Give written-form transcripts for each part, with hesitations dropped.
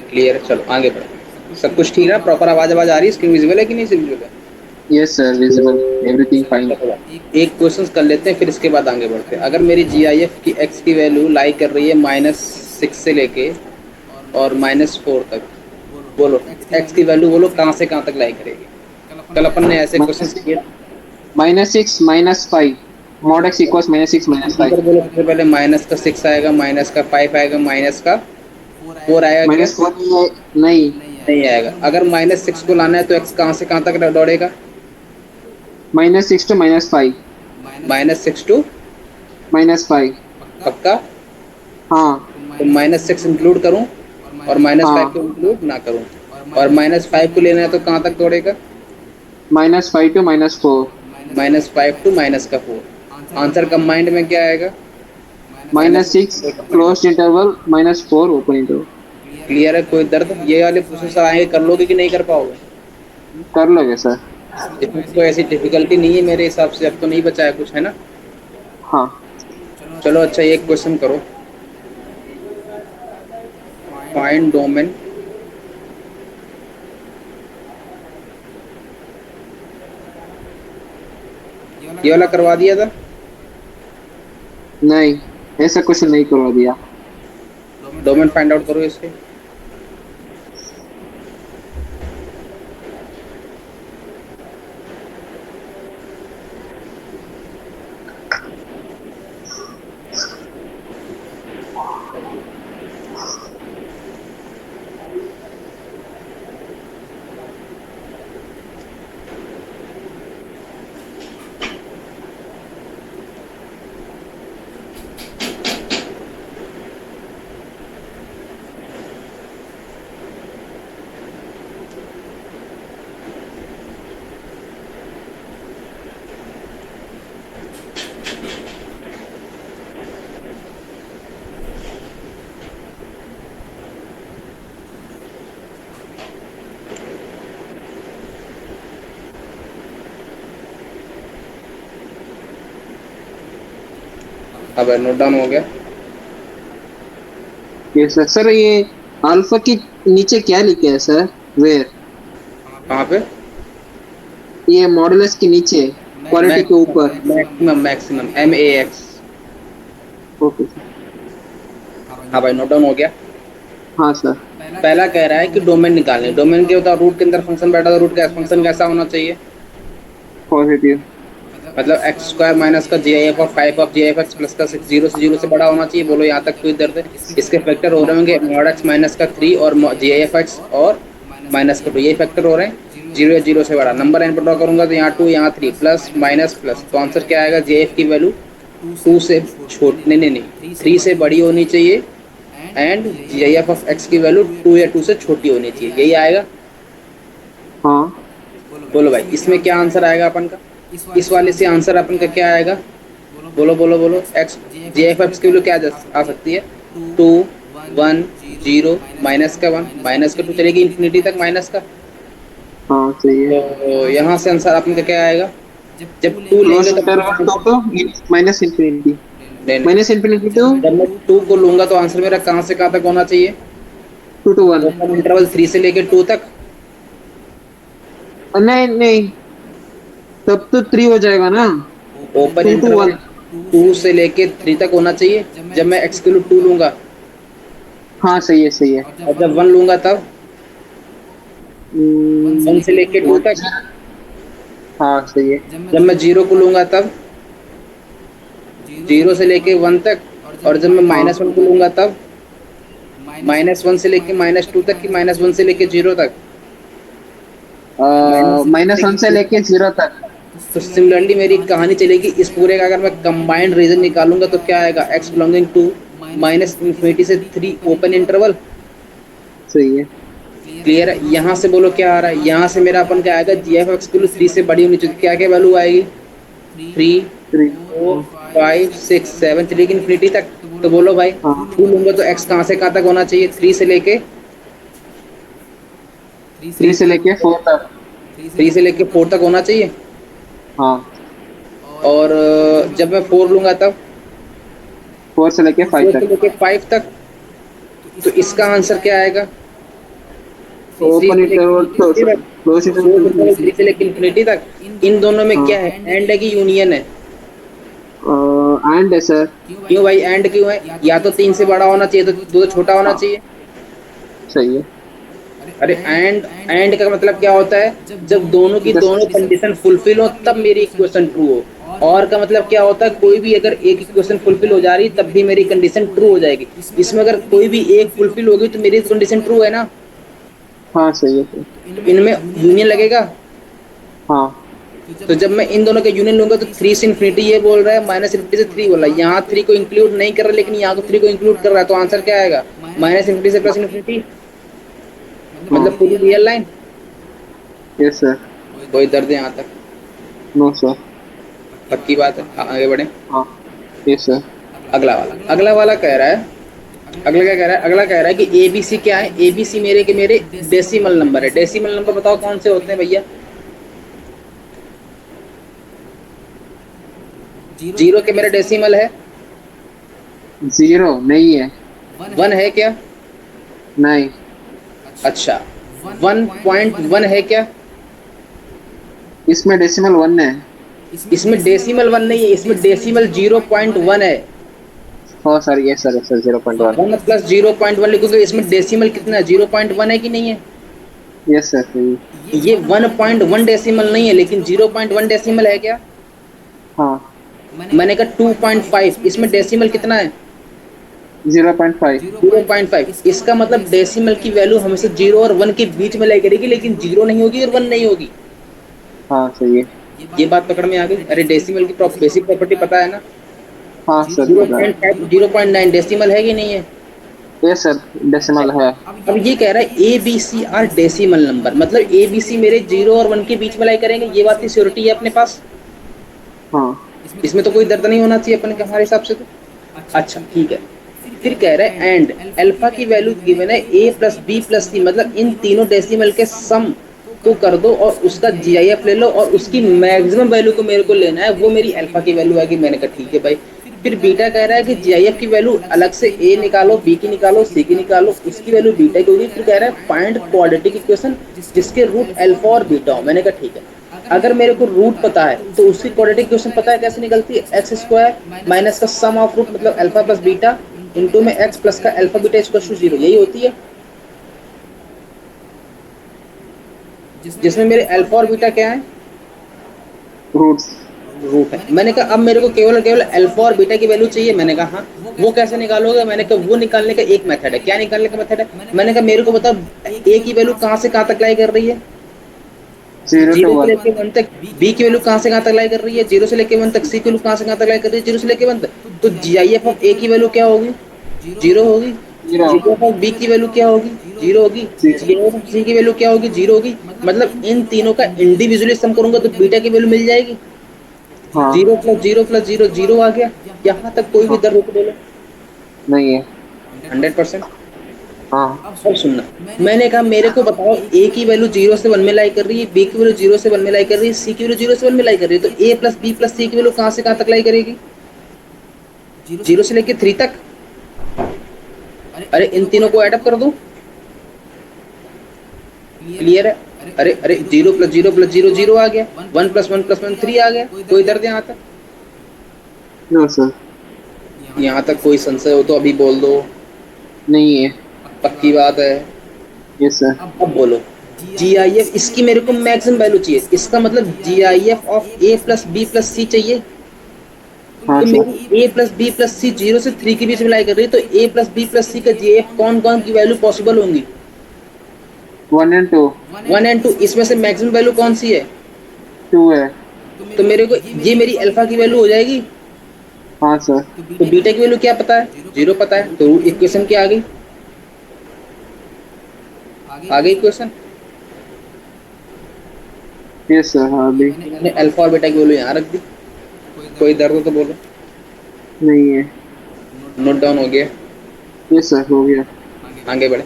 Clear है, चलो आगे बढ़ो। सब कुछ ठीक है, प्रॉपर आवाज आवाज आ रही है, स्क्रीन विजिबल है कि नहीं विजिबल है? Yes sir, visible, everything fine. चलो एक क्वेश्चन कर लेते हैं, फिर इसके बाद आगे बढ़ते हैं। अगर मेरी GIF की एक्स की वैल्यू लाई कर रही है -6 से लेके और -4 तक, बोलो एक्स की वैल्यू बोलो कहाँ से कहाँ तक लाई करेगी? कल अपन ने ऐसे क्वेश्चन माइनस किए। -6 -5, मॉड एक्स इक्वल्स -6 -5। आंसर बोलो, सबसे पहले -6 आएगा, -5 आएगा, -4 आएगा क्या? -4 नहीं है, नहीं। नहीं आएगा। अगर -6 को लाना है तो एक्स कहाँ से कहाँ तक दौड़ेगा? -6 to -5। -6 टू -5। पक्का? हाँ। तो -6 इंक्लूड करूं और -5 को हाँ, इंक्लूड ना करूं? और -5 को लेना है तो कहाँ तक दौड़ेगा? -5 to -4। -5 टू -4। आंसर कंबाइंड में क्या आएगा? -6 -6 close interval, -4 open interval. Clear है? कोई दर्द? ये वाले क्वेश्चन आएंगे, कर लोगे कि नहीं कर पाओगे? कर लोगे सर। इसमें तो कोई ऐसी डिफिकल्टी नहीं है मेरे हिसाब से, अब तो नहीं बचा है कुछ, है ना? हाँ। चलो अच्छा, एक क्वेश्चन करो। Find domain. ये वाला करवा दिया था। नहीं, ऐसा क्वेश्चन नहीं करवा दिया। डोमेन फाइंड आउट करो इसके। अब नोट डाउन हो गया। ये सर, ये अल्फा के नीचे क्या लिखा है सर? वेयर? कहाँ पे? ये मॉडुलस के नीचे, क्वालिटी के ऊपर। Maximum maximum MAX। Okay sir. हाँ भाई, नोट डाउन हो गया। हाँ सर। पहला कह रहा है कि डोमेन निकालने। डोमेन के होता रूट के अंदर फंक्शन बैठा था, रूट का फंक्शन कैसा होना चाहिए? पॉजिटिव। मतलब x² माइनस का GIF of 5 of GIF(x) plus का 6 0 से 0 से बड़ा होना चाहिए। बोलो यहाँ तक कोई दर्द है? इसके फैक्टर हो रहे होंगे मॉड x माइनस का 3 और GIF(x) और माइनस का 2, यही फैक्टर हो रहे हैं। 0 या 0 से बड़ा नंबर एन पर ड्रॉ करूंगा तो यहाँ 2 यहाँ 3 प्लस माइनस प्लस, तो आंसर क्या आएगा? GIF की वैल्यू 2 से छोट नहीं नहीं नहीं 3 से बड़ी होनी चाहिए एंड GIF ऑफ x की वैल्यू 2 या 2 से छोटी होनी चाहिए, यही आएगा। हाँ। बोलो भाई, इसमें क्या आंसर आएगा अपन का? इस वाले से आंसर अपन का क्या आएगा? बोलो बोलो बोलो। एक्स GIF(x) की वैल्यू क्या आ सकती है? 2 1 0 -1 -2 चलेगी इन्फिनिटी तक माइनस का। हाँ सही है। तो यहाँ से आंसर अपन का क्या आएगा? जब 2 क्लोज लेंगे तो interval two to minus infinity. नहीं नहीं, माइनस इंफिनिटी टू जब मैं 2 को लूंगा तो आंसर मेरा कहाँ से कहाँ तक होना चाहिए? 2 to 1। ओपन इंटरवल 3 से लेके 2 तक। नहीं नहीं, तब तो 3 हो जाएगा ना। Open 2 to interval 1। 2 से लेके 3 तक होना चाहिए। जब मैं x के लिए 2 लूंगा हाँ सही है, सही है। और जब 1 लूंगा तब 1 से लेके 2 तक। वन। हाँ सही है। जब मैं 0 को लूंगा तब 0 से लेके 1 तक। और जब मैं हाँ। -1 को लूंगा तब -1 से लेके -2 तक, कि -1 से लेके 0 तक? -1 से लेके 0 तक। तो सिमिलरली मेरी कहानी चलेगी इस पूरे का। अगर मैं कंबाइंड रीजन निकालूंगा तो क्या आएगा? x बिलोंगिंग टू -इंफिनिटी से 3 ओपन इंटरवल। सही है। क्लियर है? यहाँ से बोलो क्या आ रहा है? यहाँ से मेरा अपन क्या आएगा? GIF(x) की वैल्यू 3 से बड़ी होनी चाहिए। क्या क्या वैल्यू आएगी? 3 3। 4 5 6 7 चलेगी इन्फिनिटी तक। तो बोलो भाई, हाँ। 2 लूंगा तो x कहाँ से कहाँ तक होना चाहिए? 3 से लेके 3 से लेके 4 तक। 3 से लेके 4 तक होना चाहिए। हाँ। और जब मैं 4 लूंगा तब 4 से लेके 5 4 से तक। लेके 5 तक। तो इसका आंसर क्या आएगा? ओपन इंटरवल तो क्लोज इंटरवल। 3 से लेकर इन्फिनिटी तक, इन दोनों में क्या है, एंड है कि यूनियन है? एंड है सर। क्यों भाई एंड क्यों है? या तो 3 से बड़ा होना चाहिए, तो 2 से छोटा होना हाँ चाहिए। सही है। अरे एंड का मतलब क्या होता है? जब दोनों की दस। दोनों कंडीशन फुलफिल हो तब मेरी इक्वेशन ट्रू हो। और का मतलब क्या होता है? कोई भी अगर एक इक्वेशन फुलफिल हो जा रही तब भी मेरी कंडीशन ट्रू हो जाएगी। इसमें अगर कोई भी एक फुलफिल होगी तो मेरी कंडीशन ट्रू है ना। हाँ सही है सर। तो इनमें यूनियन लगेगा। हाँ तो जब मैं इन दोनों का यूनियन लूंगा तो 3 से इन्फिनिटी ये बोल रहा है, माइनस इन्फिनिटी से 3 बोल रहा है। यहाँ 3 को इंक्लूड नहीं कर रहा, लेकिन यहाँ को 3 को इंक्लूड कर रहा है, तो आंसर क्या आएगा? माइनस इन्फिनिटी से प्लस इन्फिनिटी, हाँ। मतलब पूरी रियल लाइन। Yes sir. कोई दर्द है यहाँ तक? No sir. पक्की बात है, आगे बढ़े। हाँ यस सर। अगला वाला कह रहा है, अगला क्या कह रहा है? अगला कह रहा है कि एबीसी क्या है? एबीसी मेरे के मेरे डेसिमल नंबर है। डेसिमल नंबर बताओ कौन से होते हैं भैया? जीरो के मेरे डेसिमल है? जीरो नहीं है। 1 है क्या? नहीं। अच्छा, 1.1 है क्या? इसमें डेसिमल वन है। इसमें डेसिमल 1 नहीं है, इसमें डेसिमल 0.1 है। हाँ सर यस सर 0.1। 1 प्लस 0.1 लिखोगे, इसमें डेसिमल कितना है? 0.1 है कि नहीं है? यस सर सही। ये 1.1 डेसिमल नहीं है, लेकिन 0.1 डेसिमल है क्या? हाँ मैंने कहा 2.5, इसमें डेसिमल कितना है? 0.5। 0.5। इसका मतलब डेसिमल की वैल्यू हमेशा 0 और 1 के बीच में लाई करेगी, लेकिन 0 नहीं होगी और 1 नहीं होगी। हाँ सही है। ये बात पकड़ में आ गई? अरे डेसिमल की बेसिक प्रॉपर्टी पता है ना? हाँ सर जीरो पता है। पॉइंट फाइव 0.9 डेसिमल है कि नहीं है? यस सर डेसिमल है। अब ये कह रहा है A B C are decimal number, मतलब ए बी सी मेरे 0 और 1 के बीच में लाई करेंगे। ये बात की श्योरिटी है अपने पास। हाँ इसमें तो कोई दर्द नहीं होना चाहिए अपने हमारे हिसाब से तो। अच्छा ठीक है। फिर कह रहा है एंड अल्फा की वैल्यू गिवन है ए प्लस बी प्लस सी, मतलब इन तीनों डेसिमल के सम को कर दो और उसका जीआईएफ ले लो और उसकी मैक्सिमम वैल्यू को मेरे को लेना है, वो मेरी अल्फा की वैल्यू आएगी। मैंने कहा ठीक है भाई। फिर बीटा कह रहा है कि जीआईएफ की वैल्यू अलग से ए निकालो, बी की निकालो, सी की निकालो, उसकी वैल्यू बीटा की होगी। फिर कह रहा है फाइंड क्वाड्रेटिक इक्वेशन जिसके रूट अल्फा और बीटा हो। मैंने कहा ठीक है। अगर मेरे को रूट पता है तो उसकी क्वाड्रेटिक इक्वेशन पता है कैसे निकलती है? एक्स स्क्वायर माइनस का सम ऑफ रूट, मतलब अल्फा प्लस बीटा इंटू में एक्स प्लस का अल्फा बीटा इक्वल टू 0, यही होती है। जिसमें मेरे अल्फा और बीटा क्या है? रूट्स। रूट है। मैंने कहा अब मेरे को केवल केवल अल्फा और बीटा की वैल्यू चाहिए। मैंने कहा हाँ, वो कैसे निकालोगे? मैंने कहा वो निकालने का एक मेथड है। क्या निकालने का मेथड है? मैंने कहा मेरे को बताओ ए की वैल्यू कहाँ से कहाँ तक लाई कर रही है? 0 जीरो to से 1। लेके 1 तक। बी की वैल्यू कहाँ से कहाँ तक लाई कर रही है? 0 से लेके 1 तक। सी की वैल्यू कहाँ से कहाँ तक लाई कर रही है? 0 से लेके 1 तक। तो जीआईएफ ऑफ ए की वैल्यू क्या होगी? 0 होगी। 0। जीआईएफ ऑफ बी की वैल्यू क्या होगी? 0 होगी। जीआईएफ ऑफ सी की वैल्यू क्या होगी? 0 होगी। मतलब इन तीनों का इंडिविजुअली सम करूंगा तो बीटा की वैल्यू मिल जाएगी। हाँ 0 प्लस 0 प्लस 0 0 आ गया। यहाँ तक कोई भी हाँ दर्द हो तो बोलो। नहीं है। 100%। हाँ अब सुनना, मैंने कहा मेरे को बताओ ए की वैल्यू 0 से 1 में लाई कर रही है, बी की वैल्यू 0 से 1 में लाई कर रही है, सी की वैल्यू 0 से 1 में लाई कर रही है, तो ए प्लस बी प्लस सी की वैल्यू कहाँ से कहाँ तक लाई करेगी? 0 से लेके 3 तक। अरे इन तीनों को एडअप कर दो, क्लियर है? अरे अरे 0 प्लस 0 प्लस 0 0 आ गया, 1 प्लस 1 प्लस 1 3 आ गया। कोई दर्द यहाँ तक? नो सर यहाँ तक कोई संशय हो तो अभी बोल दो। नहीं है। पक्की बात है? Yes sir. अब बोलो जीआईएफ, इसकी मेरे को मैक्सिमम वैल्यू चाहिए। इसका मतलब GIF of A plus B plus C चाहिए। हाँ तो सर। मेरी A plus B plus C 0 से 3 के बीच में लाई कर रही है, तो ए प्लस बी प्लस सी का जीआईएफ कौन कौन की वैल्यू पॉसिबल होंगी? 1 and 2। 1 एंड 2। इसमें से मैक्सिमम वैल्यू कौन सी है? 2 है। तो मेरे को ये मेरी अल्फा की वैल्यू हो जाएगी। हाँ सर। तो बीटा की वैल्यू क्या पता है? 0 पता है। तो इक्वेशन क्या आ गई? आ गई इक्वेशन। यस सर हाँ भी। मैंने अल्फा और बीटा की वैल्यू यहाँ रख दी। कोई दर्द हो तो बोलो। नहीं है। नोट डाउन हो गया? यस सर हो गया। आगे बढ़े।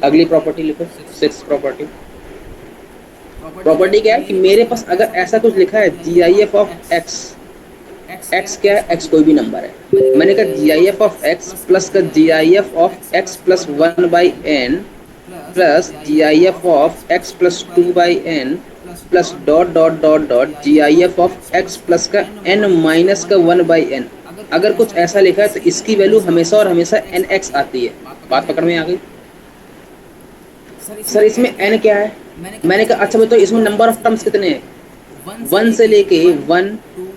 अगली प्रॉपर्टी लिखो, 6 प्रॉपर्टी। प्रॉपर्टी क्या है कि मेरे पास अगर ऐसा कुछ लिखा है जीआईएफ ऑफ एक्स एक्स क्या है? एक्स कोई भी नंबर है। मैंने कहा G I F of X plus का G I F of X plus 1/n plus G I F of X plus 2/n plus dot dot dot dot G I F of X plus का n minus का 1/n। अगर कुछ ऐसा लिखा है तो इसकी वैल्यू हमेशा और हमेशा एन एक्स आती है। बात पकड़ में आ गई? सर इसमें n क्या है? मैंने कहा अच्छा बताओ इसमें नंबर ऑफ टर्म्स कितने हैं? 1 से लेके 1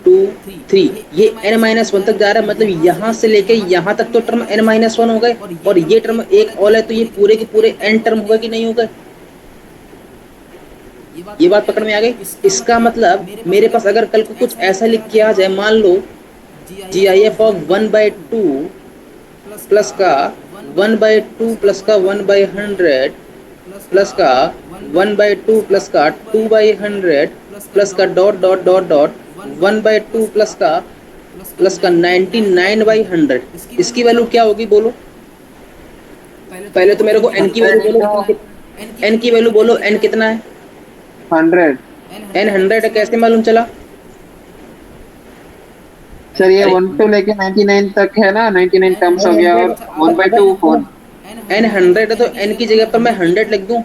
2 3, ये n-1 तक जा रहा है, मतलब यहाँ से लेके यहाँ तक तो टर्म n-1 हो गए, और ये टर्म एक और है, तो ये पूरे के पूरे n टर्म होगा कि नहीं होगा? ये बात पकड़ में आ गई? इसका मतलब मेरे पास अगर कल को कुछ ऐसा लिख के आ जाए, मान लो जी आई एफ ऑफ 1/2 प्लस का 1/2 प्लस का 1/100 प्लस का 1/2 प्लस का 2/100 प्लस का dot dot dot dot 1/2 plus का 99/100, इसकी वैल्यू क्या होगी बोलो? पहले तो मेरे को n की वैल्यू बोलो, n की वैल्यू बोलो, n कितना है? 100 n 100 है, कैसे मालूम चला? सर, ये 1 to लेके 99 तक है ना, 99 टर्म्स हो गया, और 1/2 4। n 100 है तो n की जगह पर मैं 100 लिख दूं,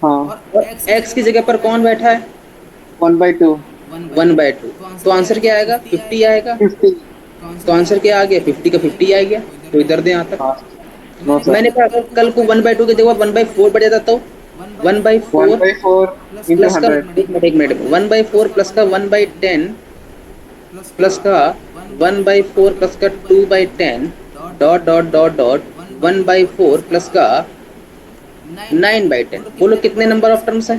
हाँ, और x की जगह पर कौन बैठा है? 1/2 1/2, तो आंसर क्या आएगा? 50 आएगा। 50। तो आंसर क्या आ गया? 50 का 50 आ गया। तो इधर दे यहाँ तक। हाँ, नो सर, मैंने कहा अगर कल को 1/2 की जगह 1/4 बढ़ जाता तो 1/4 1/4 into प्लस का 100। एक मिनट 1/4 प्लस का 1/10 प्लस का 1/4 प्लस का 2/10 dot dot dot dot 1/4 plus का 9/10। बोलो कितने नंबर ऑफ टर्म्स है?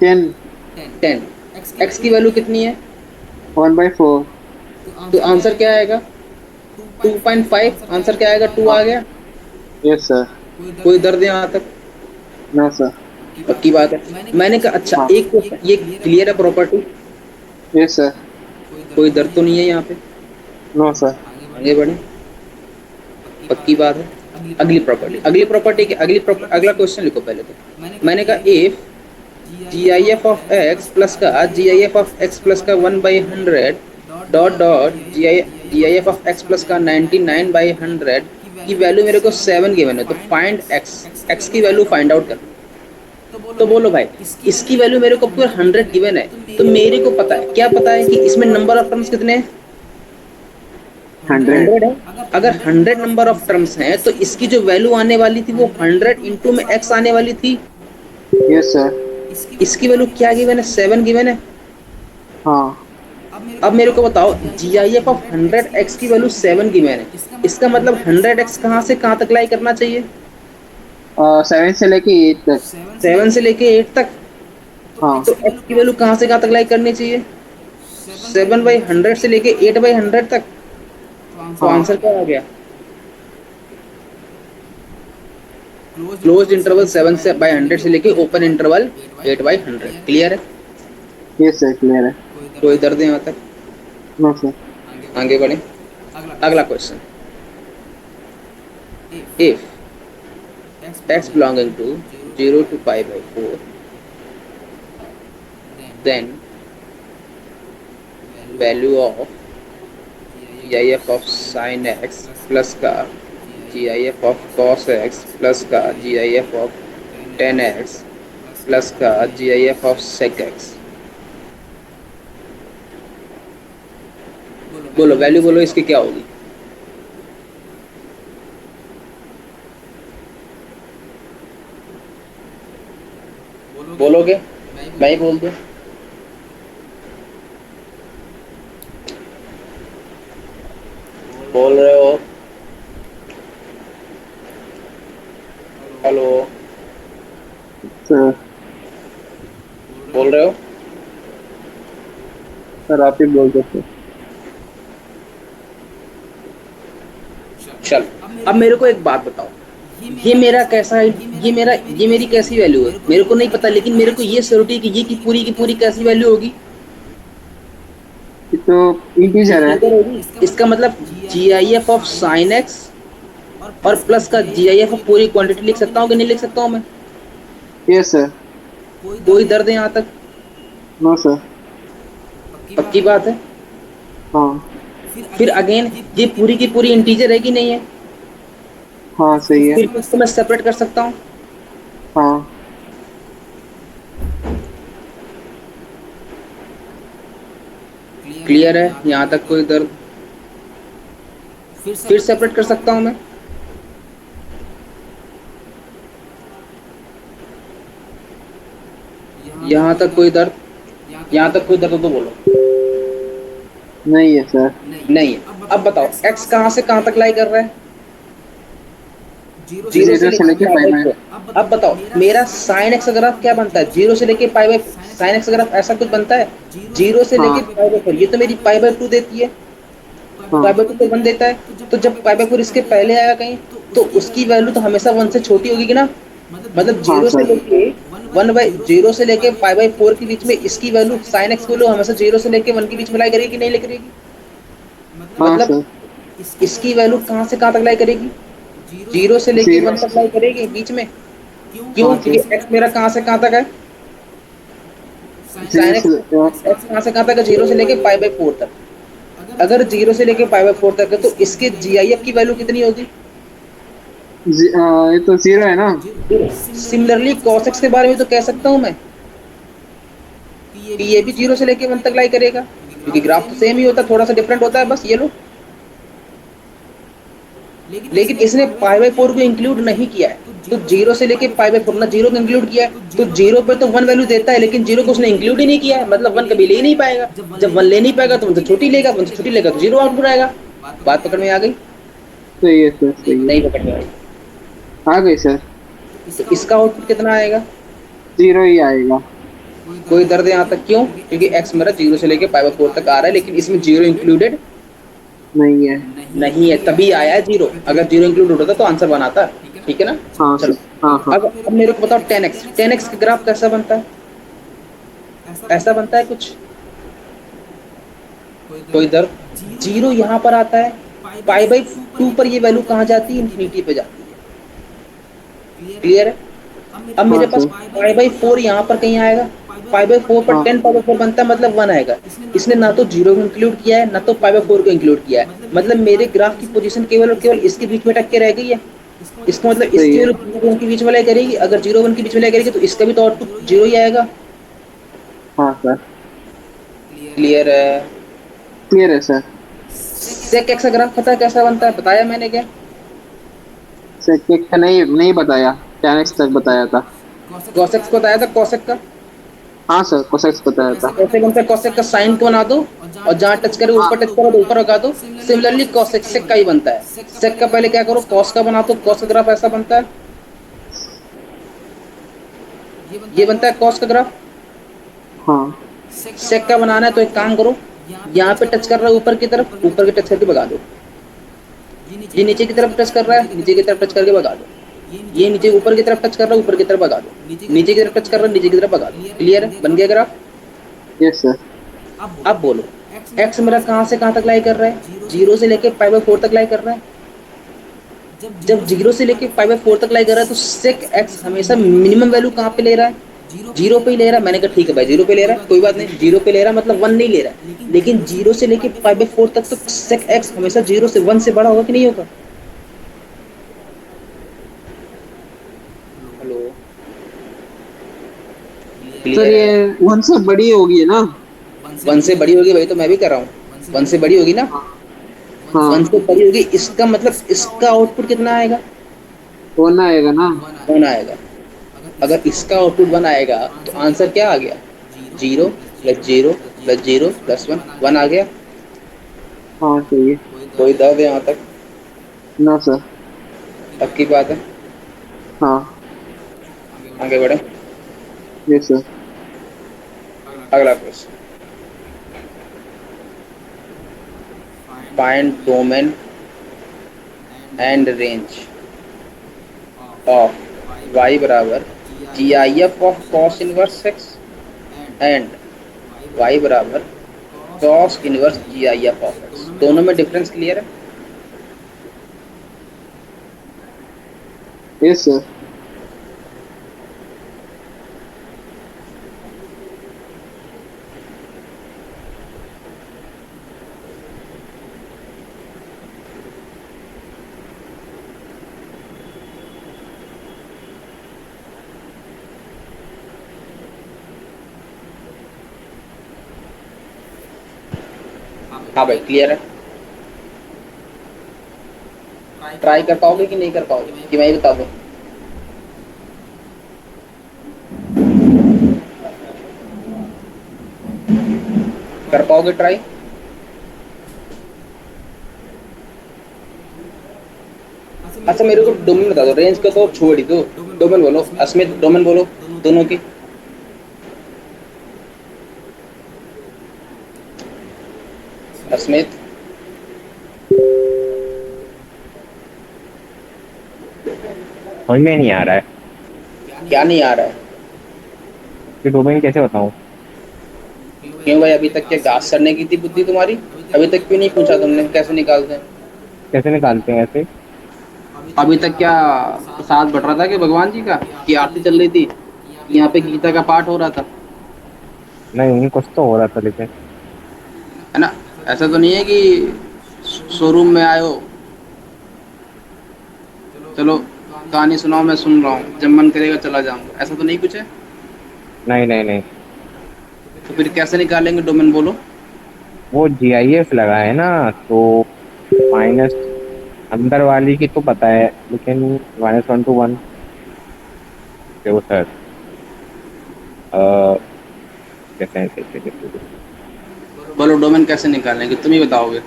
10 10। x की वैल्यू कितनी है? 1/4। तो आंसर क्या आएगा? 2.5। आंसर क्या आएगा? 2 आ गया। Yes sir. कोई दर्द यहाँ तक? No sir. पक्की बात है। मैंने कहा अच्छा हाँ। एक ये क्लियर है प्रॉपर्टी? Yes sir. कोई दर्द तो नहीं है यहाँ पे? No sir. आगे बढ़े। पक्की बात है। अगली प्रॉपर्टी अगला क्वेश्चन लिखो पहले तो। मैंने कहा if G I F of X plus का G I F of X plus का 1/100 dot dot G I F of X plus का 99/100 की वैल्यू मेरे को 7 गिवन है, तो फाइंड एक्स की वैल्यू फाइंड आउट कर। तो बोलो भाई इसकी वैल्यू मेरे को पूरा 100 गिवन है, तो मेरे को पता है, क्या पता है कि इसमें नंबर ऑफ टर्म्स कितने हैं? 100 है। अगर 100 नंबर ऑफ टर्म्स हैं तो इसकी जो वैल्यू आने वाली थी वो 100 इंटू में x आने वाली थी। Yes sir. इसकी वैल्यू क्या गिवन है? 7 गिवन है। हाँ, अब मेरे को बताओ जी आई एफ ऑफ 100x की वैल्यू 7 गिवन है, इसका मतलब 100x कहाँ से कहाँ तक लाई करना चाहिए? 7 से लेके 8 तक। 7 से लेके 8 तक। हाँ, तो x की वैल्यू कहाँ से कहाँ तक लाई करनी चाहिए? 7/100 से लेके 8/100 तक। तो आंसर क्या आ गया? क्लोज्ड इंटरवल 7/100 से लेके ओपन इंटरवल 8/100। क्लियर है? यस सर, क्लियर है। कोई दर्द है यहाँ तक? No sir. आगे बढ़े। अगला question, if x belonging to 0 to π/4 then value of GIF of sin x plus का GIF of cos x plus का GIF of tan x plus का GIF of sec x। बोलो वैल्यू बोलो इसकी क्या होगी? बोलोगे? मैं ही बोल दूं? बोल रहे हो? हेलो, सर, बोल रहे हो? सर आप ही बोल सकते। चल अब मेरे को एक बात बताओ, ये मेरा कैसा है? ये मेरी कैसी वैल्यू है? मेरे को नहीं पता, लेकिन मेरे को ये श्योरिटी है कि ये की पूरी कैसी वैल्यू होगी? तो इंटीजर है। इसका मतलब GIF ऑफ साइन एक्स और प्लस का GIF ऑफ पूरी क्वांटिटी लिख सकता हूँ कि नहीं लिख सकता हूँ मैं? Yes sir. कोई दर्द है यहाँ तक? No sir. पक्की बात है। हाँ फिर अगेन ये पूरी की पूरी इंटीजर है कि नहीं है? हाँ सही है। फिर इसको मैं सेपरेट कर सकता हूँ। हाँ क्लियर है यहाँ तक कोई दर्द? फिर सेपरेट कर सकता हूँ मैं। यहाँ तक कोई दर्द? यहाँ तक कोई दर्द हो तो बोलो। नहीं है सर। नहीं है। अब बताओ x कहाँ से कहाँ तक लाई कर रहा है? जीरो से जीरो से लेके लेके पाई फाइव बाई है। 4। अब बताओ मेरा साइन एक्स ग्राफ क्या बनता है? जीरो से लेके pi by, sine x graph ऐसा कुछ बनता है? जीरो से लेके हाँ पाई बाई 4, ये तो मेरी पाई बाई 2 देती है। पाई हाँ बाई 2 तो 1 देता है। तो जब पाई बाई 4 इसके पहले आएगा कहीं, तो उसकी वैल्यू तो हमेशा 1 से छोटी होगी कि ना? मतलब हाँ जीरो से सर। लेके 1/0 से लेके पाई बाई 4 के बीच में इसकी वैल्यू, साइन एक्स वैल्यू हमेशा 0 से लेके 1 के बीच में लाई करेगी कि नहीं लाई करेगी? हाँ मतलब सर। इसकी वैल्यू कहाँ से कहाँ तक लाई करेगी? जीरो से लेके जीरो। 1 तक लाई करेगी बीच में। क्यों? हाँ क्योंकि सर। एक्स मेरा कहाँ से कहाँ तक है? जीरो साइन से एक्स, एक्स कहाँ से कहाँ तक है? जीरो से लेके पाई बाई 4 तक। अगर जीरो से लेके पाई बाई 4 तक है तो इसके जी आई एफ की वैल्यू कितनी होगी? ये तो जीरो है ना। सिमिलरली कॉस एक्स के बारे में तो कह सकता हूँ मैं कि ये भी जीरो से लेके 1 तक लाई करेगा, क्योंकि ग्राफ तो सेम ही होता है, थोड़ा सा डिफरेंट होता है बस ये लो। लेकिन इसने पाई बाई 4 को इंक्लूड नहीं किया है। तो जीरो से लेके पाई बाई 4 ना जीरो को इंक्लूड किया है, तो जीरो पे तो 1 वैल्यू देता है, लेकिन जीरो को उसने इंक्लूड ही नहीं किया है, मतलब 1 कभी ले ही नहीं पाएगा। जब 1 ले नहीं पाएगा तो 1 से छोटी लेगा, 1 से छोटी लेगा तो जीरो आउटपुट आएगा। बात पकड़ में आ गई? सही है सर, सही है। नहीं पकड़ में आई? आ गई सर। तो इसका आउटपुट कितना आएगा? जीरो ही आएगा। कोई दर्द है यहाँ तक? क्यों? क्योंकि एक्स मेरा जीरो से लेके पाई बाई 4 तक आ रहा है, लेकिन इसमें जीरो इंक्लूडेड नहीं है। नहीं है, तभी आया है जीरो। अगर जीरो इंक्लूड होता तो आंसर बनाता। ठीक है ना? हाँ चलो, सर। हाँ हाँ। अब मेरे को बताओ 10x, 10x का ग्राफ कैसा बनता है? ऐसा बनता है कुछ। कोई दर्द? जीरो यहाँ पर आता है, पाई बाई 2 पर ये वैल्यू कहाँ जाती है? इन्फिनिटी पे जाती है। क्लियर है? अब हाँ मेरे पास सर। पाई बाई 4 यहाँ पर कहीं आएगा, पाई बाई 4 पर हाँ 10 पाई बाई 4 बनता है, मतलब 1 आएगा। इसने ना तो जीरो को इंक्लूड किया है ना तो पाई बाई 4 को इंक्लूड किया है, मतलब मेरे ग्राफ की पोजीशन केवल और केवल इसके बीच में अटक के रह गई है। इसका मतलब सही इसकी है। वैल्यू जीरो वन के बीच में लाई करेगी। अगर जीरो वन के बीच में लाई करेगी तो इसका भी तो आउटपुट जीरो ही आएगा। हाँ सर। क्लियर है? क्लियर है सर। सेक एक्स का ग्राफ पता है कैसा बनता है? बताया मैंने क्या? सेकंड का नहीं नहीं बताया। 10x तक बताया था। कॉसेक को बताया था, कॉसेक का। हाँ सर, कोसेक्स बताया था। कैसे बनता है? कॉसेक का साइन को बना दो और जहाँ टच करे हाँ ऊपर टच करो तो ऊपर लगा दो। सिमिलरली कॉसेक सेक का ही बनता है। सेक का पहले क्या करो, कॉस का बना दो, कॉस का ग्राफ ऐसा बनता है। ये बनता है कॉस का ग्राफ। हाँ सेक का बनाना है तो एक काम करो, यहाँ पे टच कर रहा है ऊपर की तरफ, ऊपर के टच करके भगा दो। ये नीचे की तरफ टच कर रहा है, नीचे की तरफ टच करके भगा दो। ये नीचे ऊपर की तरफ टच कर रहा है, ऊपर की तरफ भगा दो। नीचे की तरफ टच कर रहा है, नीचे की तरफ भगा दो। क्लियर है? बन गया ग्राफ? Yes sir. अब बोलो एक्स मेरा कहाँ से कहाँ तक लाई कर रहा है? जीरो से लेके पाई बाई 4 तक लाई कर रहा है। जब जीरो से लेके पाई बाई 4 तक लाई कर रहा है तो सेक एक्स हमेशा मिनिमम वैल्यू कहाँ पे ले रहा है? जीरो पे ही ले रहा है। मैंने कहा ठीक है भाई, जीरो पे ले रहा है, कोई बात नहीं, जीरो पे ले रहा है मतलब 1 नहीं ले रहा है, लेकिन जीरो से लेके पाई बाई 4 तक तो सेक एक्स हमेशा जीरो से 1 से बड़ा होगा कि नहीं होगा? हेलो? सर क्लियर ये है? 1 से बड़ी होगी ना। 1 से बड़ी होगी, भाई तो मैं भी कर रहा हूँ, 1 से बड़ी होगी ना। हाँ 1 हाँ। से बड़ी होगी, इसका मतलब इसका आउटपुट कितना आएगा? 1 आएगा ना। 1 आएगा। अगर इसका आउटपुट 1 आएगा तो आंसर क्या आ गया? Zero plus zero plus zero plus 1, 1 आ गया। हाँ सही है। कोई दर्द है यहाँ तक? ना सर। पक्की बात है? हाँ। आगे बढ़े। Yes sir. अगला question, find domain and range of y बराबर G I F of cos inverse X and y बराबर cos inverse G I F of X. दोनों में डिफरेंस क्लियर है? Yes sir. हाँ भाई क्लियर है। ट्राई कर पाओगे कि नहीं कर पाओगे कि मैं ही बता दूं? कर पाओगे ट्राई? अच्छा मेरे को डोमेन बता दो, रेंज का तो छोड़ ही दो, डोमेन बोलो। अस्मित डोमेन बोलो दोनों की। अस्मित समझ में नहीं आ रहा है क्या नहीं आ रहा है? कि डोमेन कैसे बताऊं। क्यों भाई, अभी तक क्या घास चढ़ने की थी बुद्धि तुम्हारी? अभी तक क्यों नहीं पूछा तुमने कैसे निकालते हैं? कैसे निकालते हैं ऐसे। अभी तक क्या प्रसाद बढ़ रहा था कि भगवान जी का, कि आरती चल रही थी, कि यहाँ पे गीता का पाठ हो रहा था? नहीं कुछ तो हो रहा था लेकिन। है ना? ऐसा तो नहीं है कि शोरूम में आए हो, चलो कहानी सुनाओ मैं सुन रहा हूँ, जब मन करेगा चला जाऊंगा, ऐसा तो नहीं कुछ है? नहीं नहीं नहीं। तो फिर कैसे निकालेंगे डोमेन बोलो? वो GIF लगा है ना, तो माइनस अंदर वाली की तो पता है लेकिन -1 to 1 देखो सर। कैसे कैसे कैसे कैसे बोलो डोमेन कैसे निकालेंगे, तुम ही बताओगे।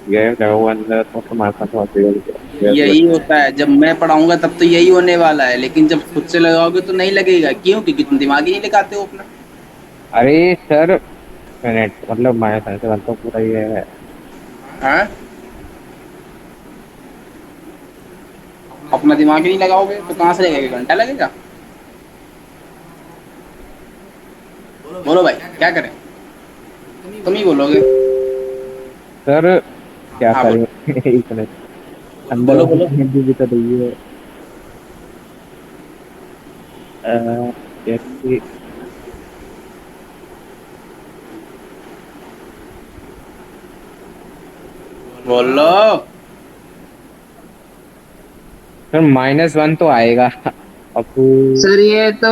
GIF लगा हुआ अंदर तो हमारे साथ बहुत यही होता है, जब मैं पढ़ाऊंगा तब तो यही होने वाला है, लेकिन जब खुद से लगाओगे तो नहीं लगेगा। क्यों? क्योंकि तुम दिमाग ही नहीं लगाते हो अपना। अरे सर मिनट मतलब -1 से 1 तो पूरा ये है। हाँ, अपना दिमाग ही नहीं लगाओगे तो कहाँ से लगेगा? घंटा लगेगा? बोलो भाई क्या करें, तुम ही बोलोगे। सर क्या हाँ करें बोलो। 1 मिनट। अंदर बोलो वाली बोलो। हिंदी भी तो नहीं है। कैसे। बोलो। सर -1 तो आएगा अब। सर ये तो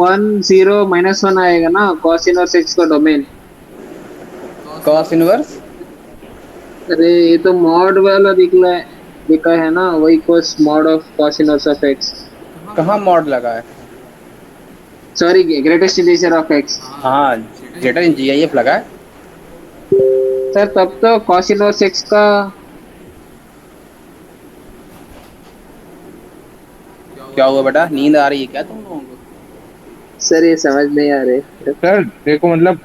1 0 -1 आएगा ना cos इनवर्स x का डोमेन। Cos inverse? अरे ये तो मॉड वाला दिखा है ना, वही cos mod of cos inverse of x। कहाँ मॉड लगा है? Sorry, greatest integer of x। हाँ, जेटर इन GIF लगा है। सर तब तो cos इनवर्स x का। क्या हुआ बेटा, नींद आ रही है क्या तुम लोगों को? सर ये समझ नहीं आ रहे। सर देखो मतलब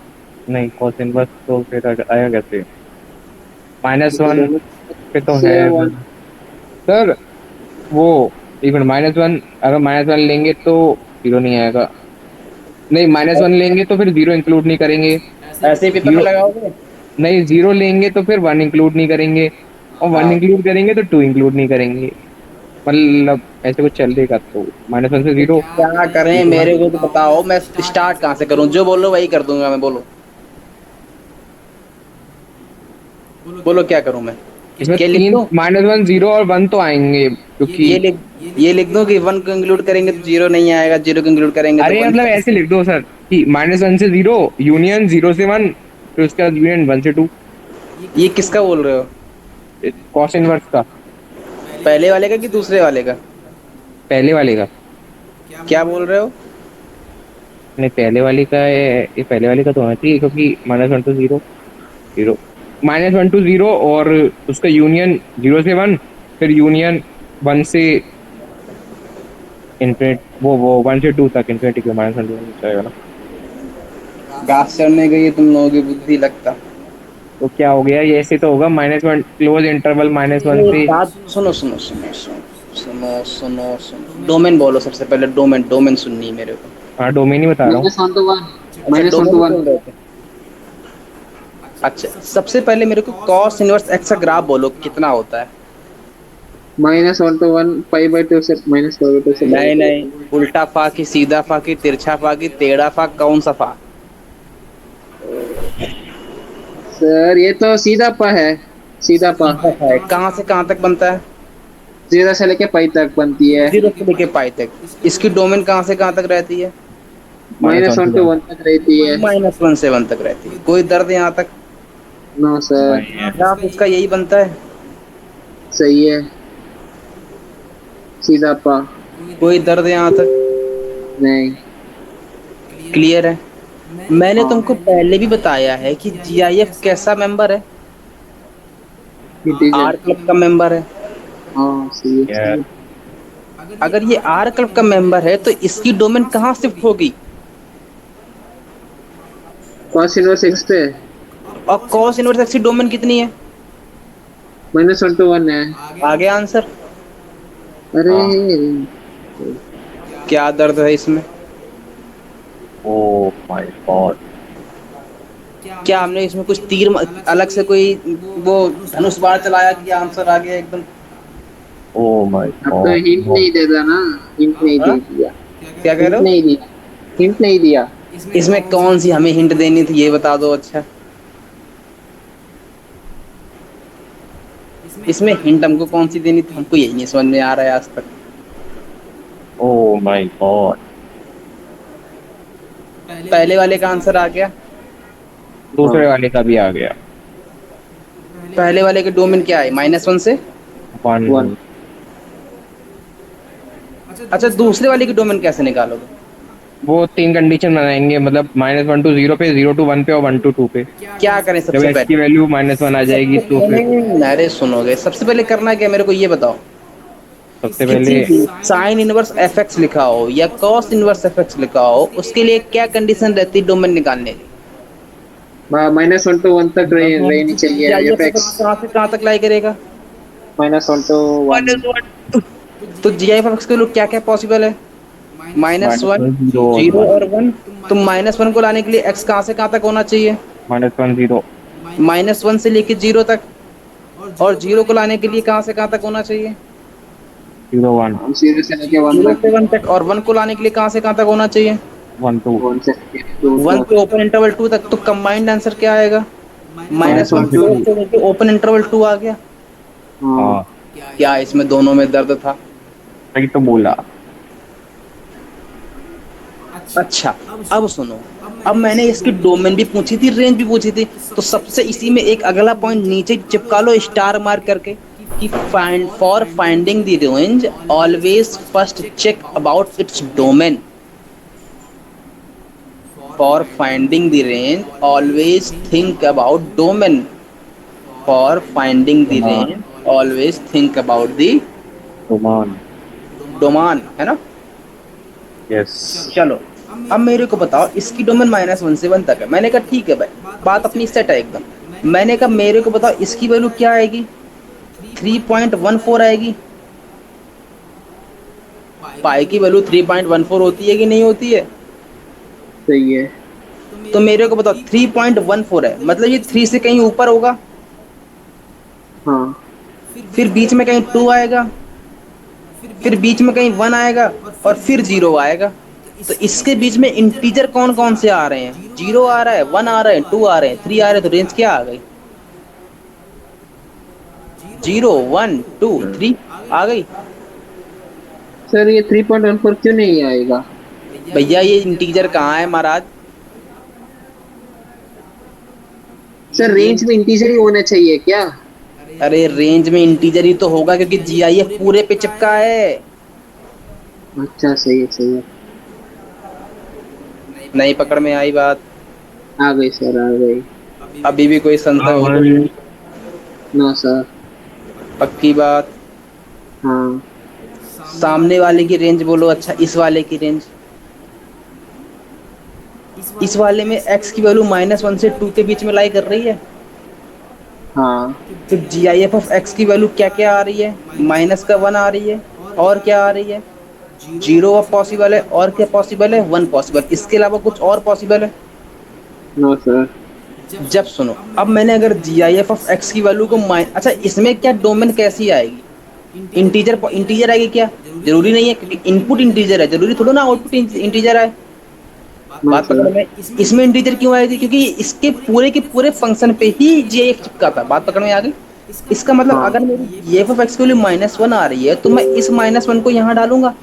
नहीं cos इनवर्स तो फिर आया कैसे। -1 दोनों पे तो है। से वन। सर वो इवन -1 अगर -1 लेंगे तो 0 नहीं आएगा। नहीं -1 लेंगे तो फिर 0 इंक्लूड नहीं करेंगे। ऐसे ही पेपर में जीरो लगाओगे? नहीं 0 लेंगे तो फिर 1 इंक्लूड नहीं करेंगे और 1 हाँ, इंक्लूड करेंगे तो 2 इंक्लूड नहीं करेंगे। मतलब ऐसे कुछ चलेगा तो -1 से तो 0। क्या करें मेरे को तो बताओ, मैं स्टार्ट कहाँ से करूँ? जो बोलो वही कर दूंगा मैं, बोलो। बोलो क्या करूँ मैं? इसमें क्या लिख तीन दूँ? -1 0 और 1 तो आएंगे क्योंकि। ये लिख ये लिख दूँ कि 1 को इंक्लूड करेंगे तो 0 नहीं आएगा, 0 को इंक्लूड करेंगे तो अरे 1 मतलब नहीं ऐसे लिख दो सर कि -1 से 0 यूनियन 0 से 1 फिर उसके बाद यूनियन 1 से 2। आएगा। ये किसका बोल रहे हो? कॉस इनवर्स का। पहले वाले का कि दूसरे वाले का? पहले वाले का। क्या बोल रहे हो? नहीं पहले वाले का है। ये पहले वाले का तो होना चाहिए क्योंकि -1 to 0 0 -1 to 0 और उसका यूनियन 0 से 1 फिर यूनियन 1 से इन्फिनिट वो 1 से 2 तक इन्फिनिटी के -1 जाएगा ना। घास चढ़ने गई है तुम लोगों की बुद्धि लगता। तो क्या हो गया ये ऐसे तो होगा -1 क्लोज इंटरवल -1 एक से। बात सुनो सुनो सुनो सुनो सुनो सुनो सुनो, डोमेन बोलो सबसे पहले। डोमेन डोमेन सुननी है मेरे को। हाँ डोमेन ही बता रहा हूँ। -1 to 1। अच्छा -1 डोमेन to ही 1। बोल रहे थे। अच्छा सबसे पहले मेरे को कॉस इनवर्स एक्स का ग्राफ बोलो, कितना होता है? -1 to 1 π/2 से -π/2 से नहीं π/2। नहीं, उल्टा फा की, सीधा फा की, तिरछा फा की, टेढ़ा फा, कौन सा फा? सर ये तो सीधा पा है। सीधा पा। सीधा फा है। कहाँ से कहाँ तक बनता है? 0 से लेके पाई तक बनती है। 0 से लेके पाई तक। इसकी डोमेन कहाँ से कहाँ तक रहती है? -1 to 1 तक रहती है। -1 से 1 तक रहती है। कोई दर्द यहाँ तक? No sir. ग्राफ इसका यही बनता है। सही है, सीधा पा। कोई दर्द यहाँ तक? नहीं। क्लियर है। मैंने हाँ। तुमको पहले भी बताया है कि जीआईएफ कैसा मेंबर है? इंटीजर। आर क्लब का मेंबर है। हाँ सही है, सही है। अगर ये आर क्लब का मेंबर है तो इसकी डोमेन कहाँ शिफ्ट होगी? cos इनवर्स x पे और कॉस इनवर्स एक्स की डोमेन कितनी है? -1 to 1 है। आगे आंसर। अरे क्या दर्द है इसमें? Oh my God. क्या हमने इसमें कुछ तीर अलग से कोई वो धनुष बाण चलाया कि आंसर आ गया एकदम? ओ माय अब तो गॉड। हिंट नहीं देता ना, हिंट नहीं हाँ? दे दिया। क्या कह हिंट रहे हो? नहीं दिया, हिंट नहीं दिया। इसमें कौन सी हमें हिंट देनी थी ये बता दो। अच्छा, इसमें हिंट हमको कौन सी देनी थी? हमको यही नहीं समझ में आ रहा है आज तक। Oh my God. पहले वाले का आंसर आ गया। दूसरे वाले का भी आ गया। पहले वाले के डोमेन क्या है? -1 से। 1। अच्छा, दूसरे वाले की डोमेन कैसे निकालोगे? वो 3 कंडीशन बनाएंगे, मतलब -1 to 0 पे, 0 to 1 पे और 1 to 2 पे। क्या करें जब सबसे x की पहले? वैल्यू -1 आ जाएगी तो फिर अरे सुनोगे, सबसे पहले करना क्या है मेरे को ये बताओ। सबसे किसी पहले भी साइन इनवर्स एफ एक्स लिखा हो या कॉस इनवर्स एफ एक्स लिखा हो, उसके लिए क्या कंडीशन रहती है डोमेन निकालने की? -1 to 1 तक रहनी चाहिए क्या ये एफ एक्स। कहाँ से कहाँ तक लाई करेगा? -1 to 1। तो जी आई एफ एक्स के लिए क्या क्या पॉसिबल है? -1, -0 और 0 1। और 1। तो -1 को लाने के लिए एक्स कहाँ से कहाँ तक होना चाहिए? -1 0 -1 से लेके 0 तक। और 0 को लाने के लिए कहाँ से कहाँ तक होना चाहिए? 0 1 0 से लेके 1 0 तक। से 1 तक। और 1 को लाने के लिए कहाँ से कहाँ तक होना चाहिए? 1 2 1 से लेके 2 1 तक। से ओपन इंटरवल 2 तक। तो कंबाइंड आंसर क्या आएगा? -1 -1 से 2। से लेके ओपन इंटरवल 2 आ गया। हाँ। हाँ क्या इसमें दोनों में दर्द था? सही तो बोला। अच्छा, अब सुनो। अब मैंने इसकी डोमेन भी पूछी थी, रेंज भी पूछी थी। तो सबसे इसी में एक अगला पॉइंट नीचे चिपका लो स्टार मार्क करके कि find for finding the range always first check about its domain. For finding the range always think about domain. For finding the range always think about the roman. Domain, है ना? Yes. चलो, अब मेरे को बताओ इसकी डोमेन -1 से 1 तक है। मैंने कहा ठीक है भाई, बात अपनी सेट है एकदम। मैंने कहा मेरे को बताओ इसकी वैल्यू क्या आएगी? 3.14 आएगी। पाई की वैल्यू 3.14 होती है कि नहीं होती है? सही है। तो मेरे को बताओ 3.14 है, मतलब ये 3 से कहीं ऊपर होगा। हाँ। फिर बीच में कहीं 2 आएगा, फिर बीच में कहीं 1 आएगा और फिर 0 आएगा। तो इसके बीच में इंटीजर कौन कौन से आ रहे हैं? 0 आ रहा है, 1 आ रहा है, 2 आ रहे हैं, 3 आ रहे हैं। तो रेंज क्या आ गई? 0 1 2 3 आ गई। सर ये 3.14 क्यों नहीं आएगा? भैया ये इंटीजर कहाँ है महाराज? सर रेंज में इंटीजर ही होना चाहिए क्या? अरे रेंज में इंटीजर ही तो होगा क्योंकि जीआईएफ पूरे पे चिपका है। अच्छा सही है, सही है। नहीं पकड़ में आई बात? आ गई सर, आ गई। अभी भी कोई संदेह हो? No sir. पक्की बात? हाँ। सामने वाले की रेंज बोलो। अच्छा, इस वाले की रेंज? इस वाले में x की वैल्यू -1 से 2 के बीच में लाई कर रही है। हाँ। तो जीआईएफ ऑफ x की वैल्यू क्या क्या आ रही है? -1 आ रही है। और क्या आ रही है? 0 अब पॉसिबल है। और क्या पॉसिबल है? 1 पॉसिबल। इसके अलावा कुछ और पॉसिबल है? No sir. जब सुनो, अब मैंने अगर जीआईएफ ऑफ x की वैल्यू को अच्छा, इसमें क्या डोमेन कैसी आएगी? इंटीजर आएगी क्या? जरूरी नहीं है, क्योंकि इनपुट इंटीजर है, जरूरी थोड़ा ना आउटपुट इंटीजर है। बात पकड़ में? इसमें इंटीजर क्यों आएगी? क्योंकि इसके पूरे के पूरे फंक्शन पे ही जीआईएफ चिपका था। बात पकड़ में आ गई? इसका मतलब हाँ। अगर मेरी जीएफ ऑफ एक्स की वैल्यू -1 आ रही है तो मैं इस -1 को यहाँ डालूंगा।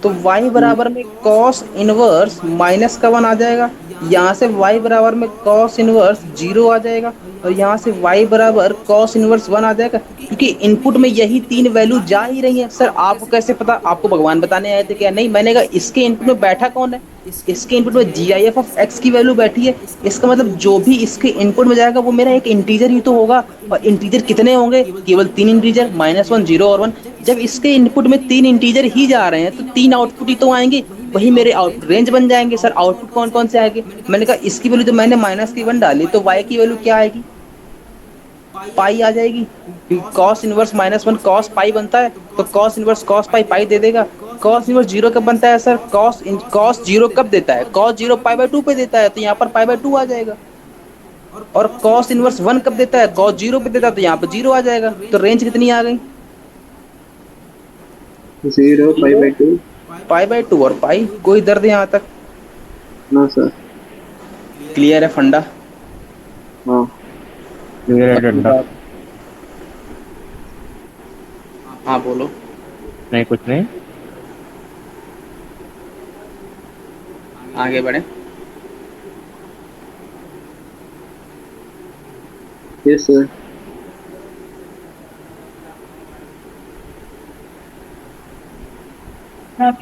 तो y बराबर में cos इनवर्स माइनस का 1 आ जाएगा, यहाँ से y बराबर में cos इनवर्स 0 आ जाएगा, और यहाँ से y बराबर cos इनवर्स 1 आ जाएगा, क्योंकि इनपुट में यही तीन वैल्यू जा ही रही हैं। सर आपको कैसे पता? आपको भगवान बताने आए थे क्या? नहीं, मैंने कहा इसके इनपुट में बैठा कौन है? इसके इनपुट में जी आई एफ ऑफ एक्स की वैल्यू बैठी है। इसका मतलब जो भी इसके इनपुट में जाएगा वो मेरा एक इंटीजर ही तो होगा, और इंटीजर कितने होंगे? केवल तीन इंटीजर, -1, 0 और 1। जब इसके इनपुट में तीन इंटीजर ही जा रहे हैं तो तीन आउटपुट ही तो आएंगे, वही मेरे आउटपुट रेंज बन जाएंगे। सर आउटपुट कौन कौन से आएंगे? मैंने कहा इसकी वैल्यू, तो मैंने -1 डाली, तो y की वैल्यू क्या आएगी? पाई आ जाएगी। कॉस इनवर्स -1 कॉस पाई बनता है, तो कॉस इनवर्स कॉस पाई पाई दे देगा। कॉस इनवर्स 0 कब बनता है सर? कॉस 0 कब देता है? कॉस 0 पाई/2 पे देता है, तो यहाँ पर पाई/2 आ जाएगा। और कॉस इनवर्स 1 कब देता है? कॉस 0 पे देता है, तो यहाँ पर 0 आ जाएगा। तो रेंज कितनी आ गई? 0 पाई/2। पाई/2 और पाई। कोई दर्द यहाँ तक? No sir. क्लियर है फंडा? हाँ क्लियर है डंडा? हाँ बोलो। नहीं कुछ नहीं। आगे बढ़े। Yes sir. हाँ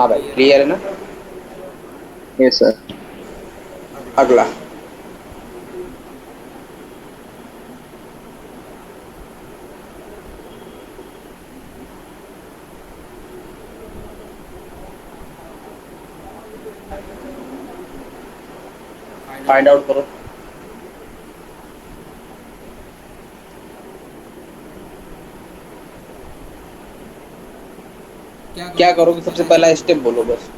भाई क्लियर है ना? Yes sir. अगला फाइंड आउट करो। क्या करोगे? सबसे पहला स्टेप बोलो बस।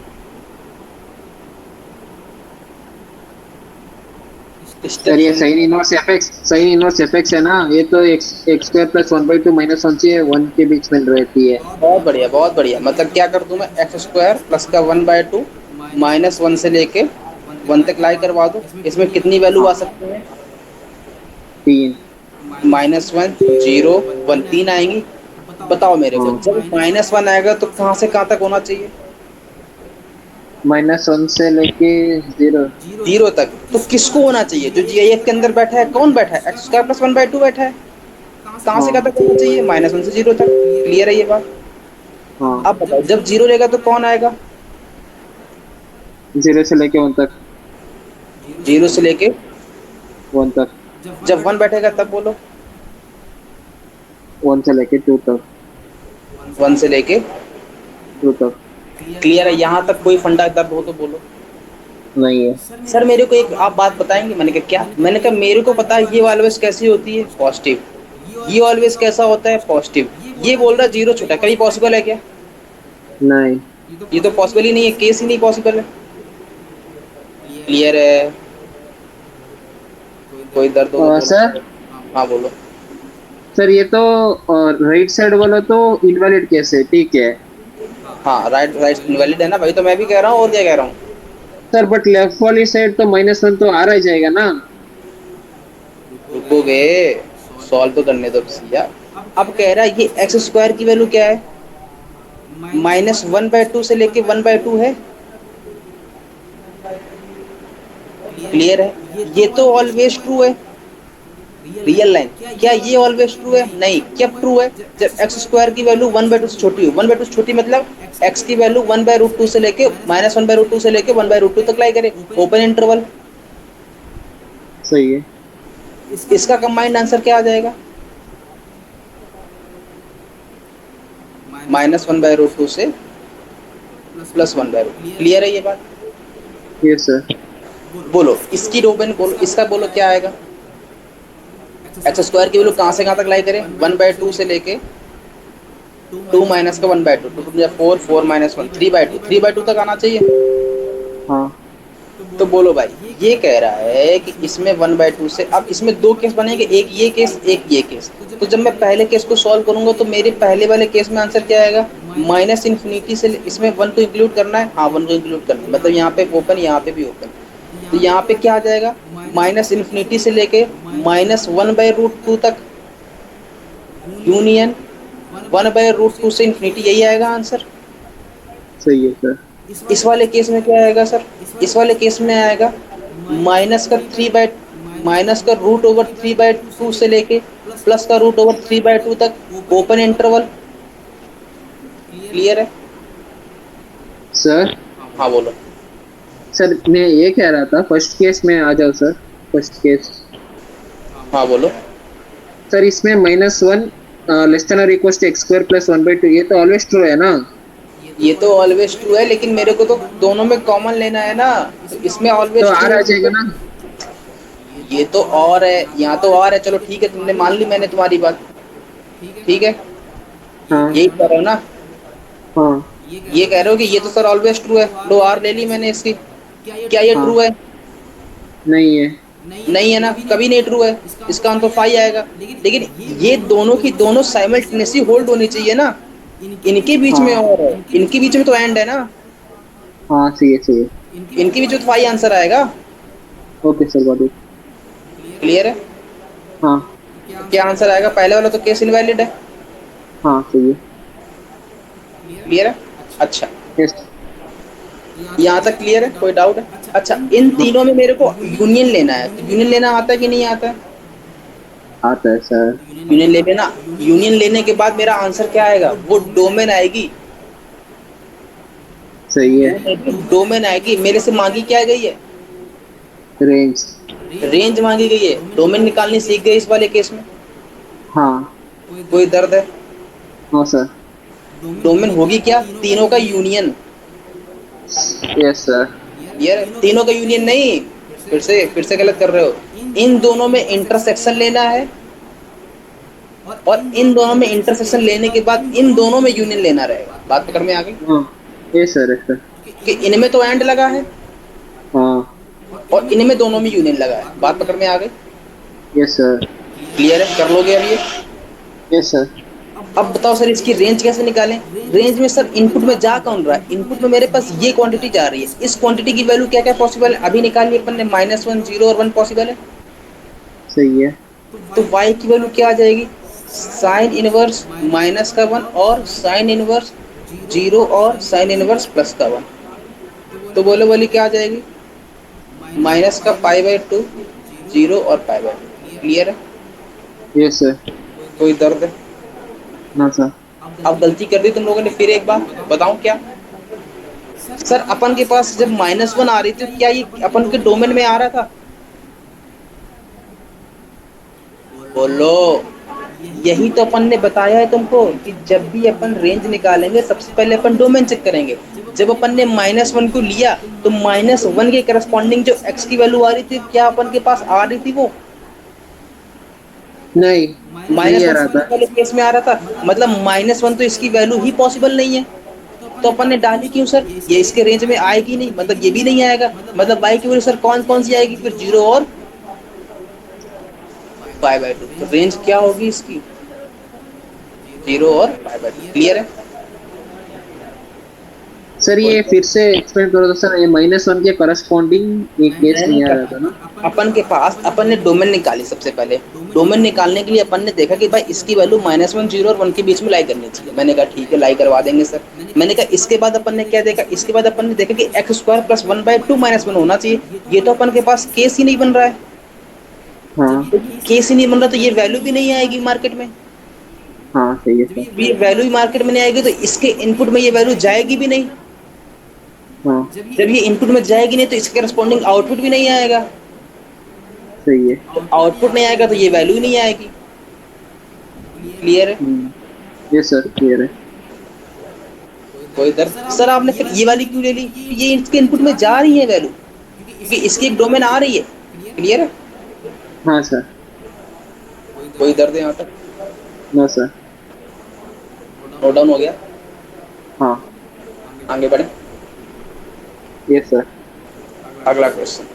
सर ये साइन इनवर्स एफएक्स है ना, ये तो x² + 1/2 -1 से 1 के बीच में रहती है। बहुत बढ़िया बहुत बढ़िया। मतलब क्या कर दूं मैं? x² प्लस का 1/2 -1 से लेके 1 तक लाई करवा दूं। इसमें कितनी वैल्यू आ सकती है? 3। -1, 0, 1, 3 आएंगी। बताओ मेरे को, जब -1 आएगा तो कहाँ से कहाँ तक होना चाहिए? -1 से लेके 0। 0 तक। तो किसको होना चाहिए? जो GIF के अंदर बैठा है। कौन बैठा है? x² + 1/2 बैठा है। कहाँ से कहाँ तक होना चाहिए? -1 से 0 तक। क्लियर है ये बात? हाँ अब बताओ, जब 0 रहेगा तो कौन आएगा? 0 से लेके 1 तक। 0 से लेके 1 तक। जब 1 बैठेगा तब बोलो। 1 से लेके 2 तक। 1 से लेके 2 तक। क्लियर है? यहाँ तक कोई फंडा दर्द हो तो बोलो। नहीं है सर मेरे को एक आप बात बताएंगे? मैंने कहा क्या? मैंने कहा मेरे को पता है ये ऑलवेज कैसी होती है? पॉजिटिव। ये ऑलवेज कैसा होता है? पॉजिटिव। ये बोल रहा 0 छोटा, कभी पॉसिबल है क्या? नहीं। ये तो पॉसिबल ही नहीं है, केस ही नहीं पॉसिबल है। क्लियर है? कोई दर्द हो तो बोलो। सर हाँ बोलो। सर ये तो राइट साइड वाला तो इनवैलिड केस है, ठीक है। हाँ राइट राइट इनवैलिड है ना भाई, तो मैं भी कह रहा हूँ। और क्या कह रहा हूँ? सर बट लेफ्ट वाली साइड तो -1 तो आ रहा जाएगा ना। रुकोगे? सॉल्व तो करने दो भैया। अब कह रहा है ये x² की वैल्यू क्या है? -1/2 से लेके 1/2 है। क्लियर है? ये तो ऑलवेज ट्रू है। Real line. क्या ये ऑलवेज ट्रू है? नहीं। क्या ट्रू है? जब x² की वैल्यू 1/2 से छोटी हो। 1/2 से छोटी मतलब x की वैल्यू 1/√2 से लेके -1/√2 से लेके 1/√2 तक लाई करे। Open interval. सही है। इसका कंबाइंड आंसर क्या आ जाएगा? -1/√2 से +1/√2। क्लियर है ये बात? Yes sir. बोलो इसकी डोमेन बोलो, इसका बोलो क्या आएगा? x² की वैल्यू कहाँ से कहाँ तक लाई करें? 1/2 से लेके 2 माइनस का 1/2, 2 2 4, 4 - 1, 3/2, 3/2 तक आना चाहिए। हाँ तो बोलो भाई, ये कह रहा है कि इसमें 1/2 से, अब इसमें दो केस बनेंगे, एक ये केस एक ये केस। तो जब मैं पहले केस को सॉल्व करूंगा तो मेरे पहले वाले केस में आंसर क्या आएगा? -∞ से इसमें 1 को इंक्लूड करना है। हाँ 1 को इंक्लूड करना है, मतलब यहाँ पे ओपन, यहाँ पे भी ओपन। तो यहाँ पे क्या आ जाएगा, माइनस इन्फिनिटी से लेके -1/√2 तक यूनियन 1/√2 से इन्फिनिटी, यही आएगा आंसर। सही है सर। इस वाले केस में क्या आएगा सर, इस वाले केस में आएगा माइनस का √3/2 से लेके प्लस का √3/2 तक ओपन इंटरवल। क्लियर है? सर हाँ बोलो। सर मैं ये कह रहा था, फर्स्ट केस में आ जाओ सर। फर्स्ट केस हाँ बोलो। सर, इसमें -1 लेस देन और इक्वल टू x² + 1/2, ये तो ऑलवेज ट्रू है ना? ये तो ऑलवेज ट्रू है, लेकिन मेरे को तो दोनों में कॉमन लेना है ना, तो इसमें तो ऑलवेज आर ट्रू। आ जाएगा ना? ये तो और है, यहाँ तो और है। चलो ठीक है, तुमने मान ली मैंने तुम्हारी बात। ठीक है, हाँ यही कह रहे हो ना? हाँ ये कह रहे हो कि ये तो सर ऑलवेज ट्रू है, लो आर ले ली मैंने इसकी। क्या ये हाँ। ट्रू है? नहीं है। नहीं है ना, कभी नहीं ट्रू है। इसका आंसर फाई आएगा। लेकिन ये दोनों की दोनों साइमल्टेनियसली होल्ड होनी चाहिए ना, इनके बीच में हाँ और है, इनके बीच में तो एंड है ना, हाँ, सही है सही है। इनके बीच में तो फाई आंसर आएगा। Okay sir, got it. Clear है? हाँ तो क्या आंसर आएगा, पहले वाला तो केस इनवैलिड है। हाँ, सही है। क्लियर है? अच्छा, यस। यहाँ तक क्लियर है, कोई डाउट है? अच्छा, इन तीनों में मेरे को यूनियन लेना है, तो यूनियन लेना आता है कि नहीं आता है? आता है सर। यूनियन ले लेना। यूनियन लेने के बाद मेरा आंसर क्या आएगा, वो डोमेन आएगी। सही है। डोमेन आएगी। मेरे से मांगी क्या गई है, रेंज। रेंज मांगी गई है। डोमेन निकालनी सीख गए इस वाले केस में। हाँ कोई दर्द है? हाँ सर। डोमेन होगी क्या, तीनों का यूनियन। Yes sir. यार तीनों का यूनियन नहीं, फिर से गलत कर रहे हो। इन दोनों में इंटरसेक्शन लेना है, और इन दोनों में इंटरसेक्शन लेने के बाद इन दोनों में यूनियन लेना रहेगा। बात पकड़ में आ गई? हाँ, यस सर, यस सर। कि इनमें तो एंड लगा है हाँ, और इनमें दोनों में यूनियन लगा है। बात पकड़ में आ गई? Yes sir. क्लियर है? कर लोगे अब ये? Yes sir. अब बताओ सर, इसकी रेंज कैसे निकालें? रेंज में सर इनपुट में जा कौन रहा है, इनपुट में मेरे पास ये क्वांटिटी जा रही है, इस क्वांटिटी की वैल्यू क्या क्या पॉसिबल है अभी निकाल ली अपन ने, -1, 0 और 1 पॉसिबल है। सही है। तो y की वैल्यू क्या आ जाएगी, साइन इनवर्स -1 और साइन इनवर्स 0 और साइन इनवर्स +1। तो बोलो बोली क्या आ जाएगी, -π/2, 0 और π/2। क्लियर है? Yes sir. कोई दर्द है? ना सर। अब गलती कर दी तुम लोगों ने फिर एक बार, बताऊं क्या? सर अपन के पास जब -1 आ रही थी, क्या ये अपन के डोमेन में आ रहा था? बोलो। यही तो अपन ने बताया है तुमको कि जब भी अपन रेंज निकालेंगे सबसे पहले अपन डोमेन चेक करेंगे। जब अपन ने -1 को लिया तो -1 के करस्पॉन्डिंग जो x की वैल्यू आ रही थी, क्या अपन के पास आ रही थी वो? नहीं, नहीं आ रहा -1 था। वाले केस में आ रहा था, मतलब -1 तो इसकी वैल्यू ही पॉसिबल नहीं है। तो अपन ने डाली क्यों सर, ये इसके रेंज में आएगी नहीं, मतलब ये भी नहीं आएगा। मतलब y की वैल्यू सर कौन कौन सी आएगी फिर, 0 और π/2। तो रेंज क्या होगी इसकी, 0 और π/2। क्लियर है? सर ये फिर से एक्सप्लेन करो तो सर, ये -1 के करस्पॉन्डिंग एक केस नहीं आ रहा था ना? अपन के पास अपन ने डोमेन निकाली। सबसे पहले डोमेन निकालने के लिए अपन ने देखा कि भाई इसकी वैल्यू -1, 0 और 1 के बीच में लाई करनी चाहिए। मैंने कहा ठीक है, लाई करवा देंगे सर। मैंने कहा इसके बाद अपन ने क्या देखा, इसके बाद अपन ने देखा कि x² + 1/2 -1 होना चाहिए। ये तो अपन के पास केस ही नहीं बन रहा है। हाँ केस ही नहीं बन रहा तो ये वैल्यू भी नहीं आएगी मार्केट में। हाँ, सही है सर। ये वैल्यू ही मार्केट में नहीं आएगी तो इसके इनपुट में ये वैल्यू जाएगी भी नहीं। हाँ, जब ये इनपुट में जाएगी नहीं तो इसके करस्पॉन्डिंग आउटपुट भी नहीं आएगा। सही है। तो आउटपुट नहीं आएगा तो ये वैल्यू नहीं आएगी। क्लियर है? यस सर, क्लियर है। कोई दर्द? सर आपने फिर ये वाली क्यों ले ली, ये इसके इनपुट में जा रही है वैल्यू, क्योंकि इसकी एक डोमेन आ रही है। क्लियर है? हाँ सर। कोई दर्द है यहाँ तक? No sir. नोट डाउन हो गया? हाँ। आगे बढ़े। Yes sir. अगला क्वेश्चन।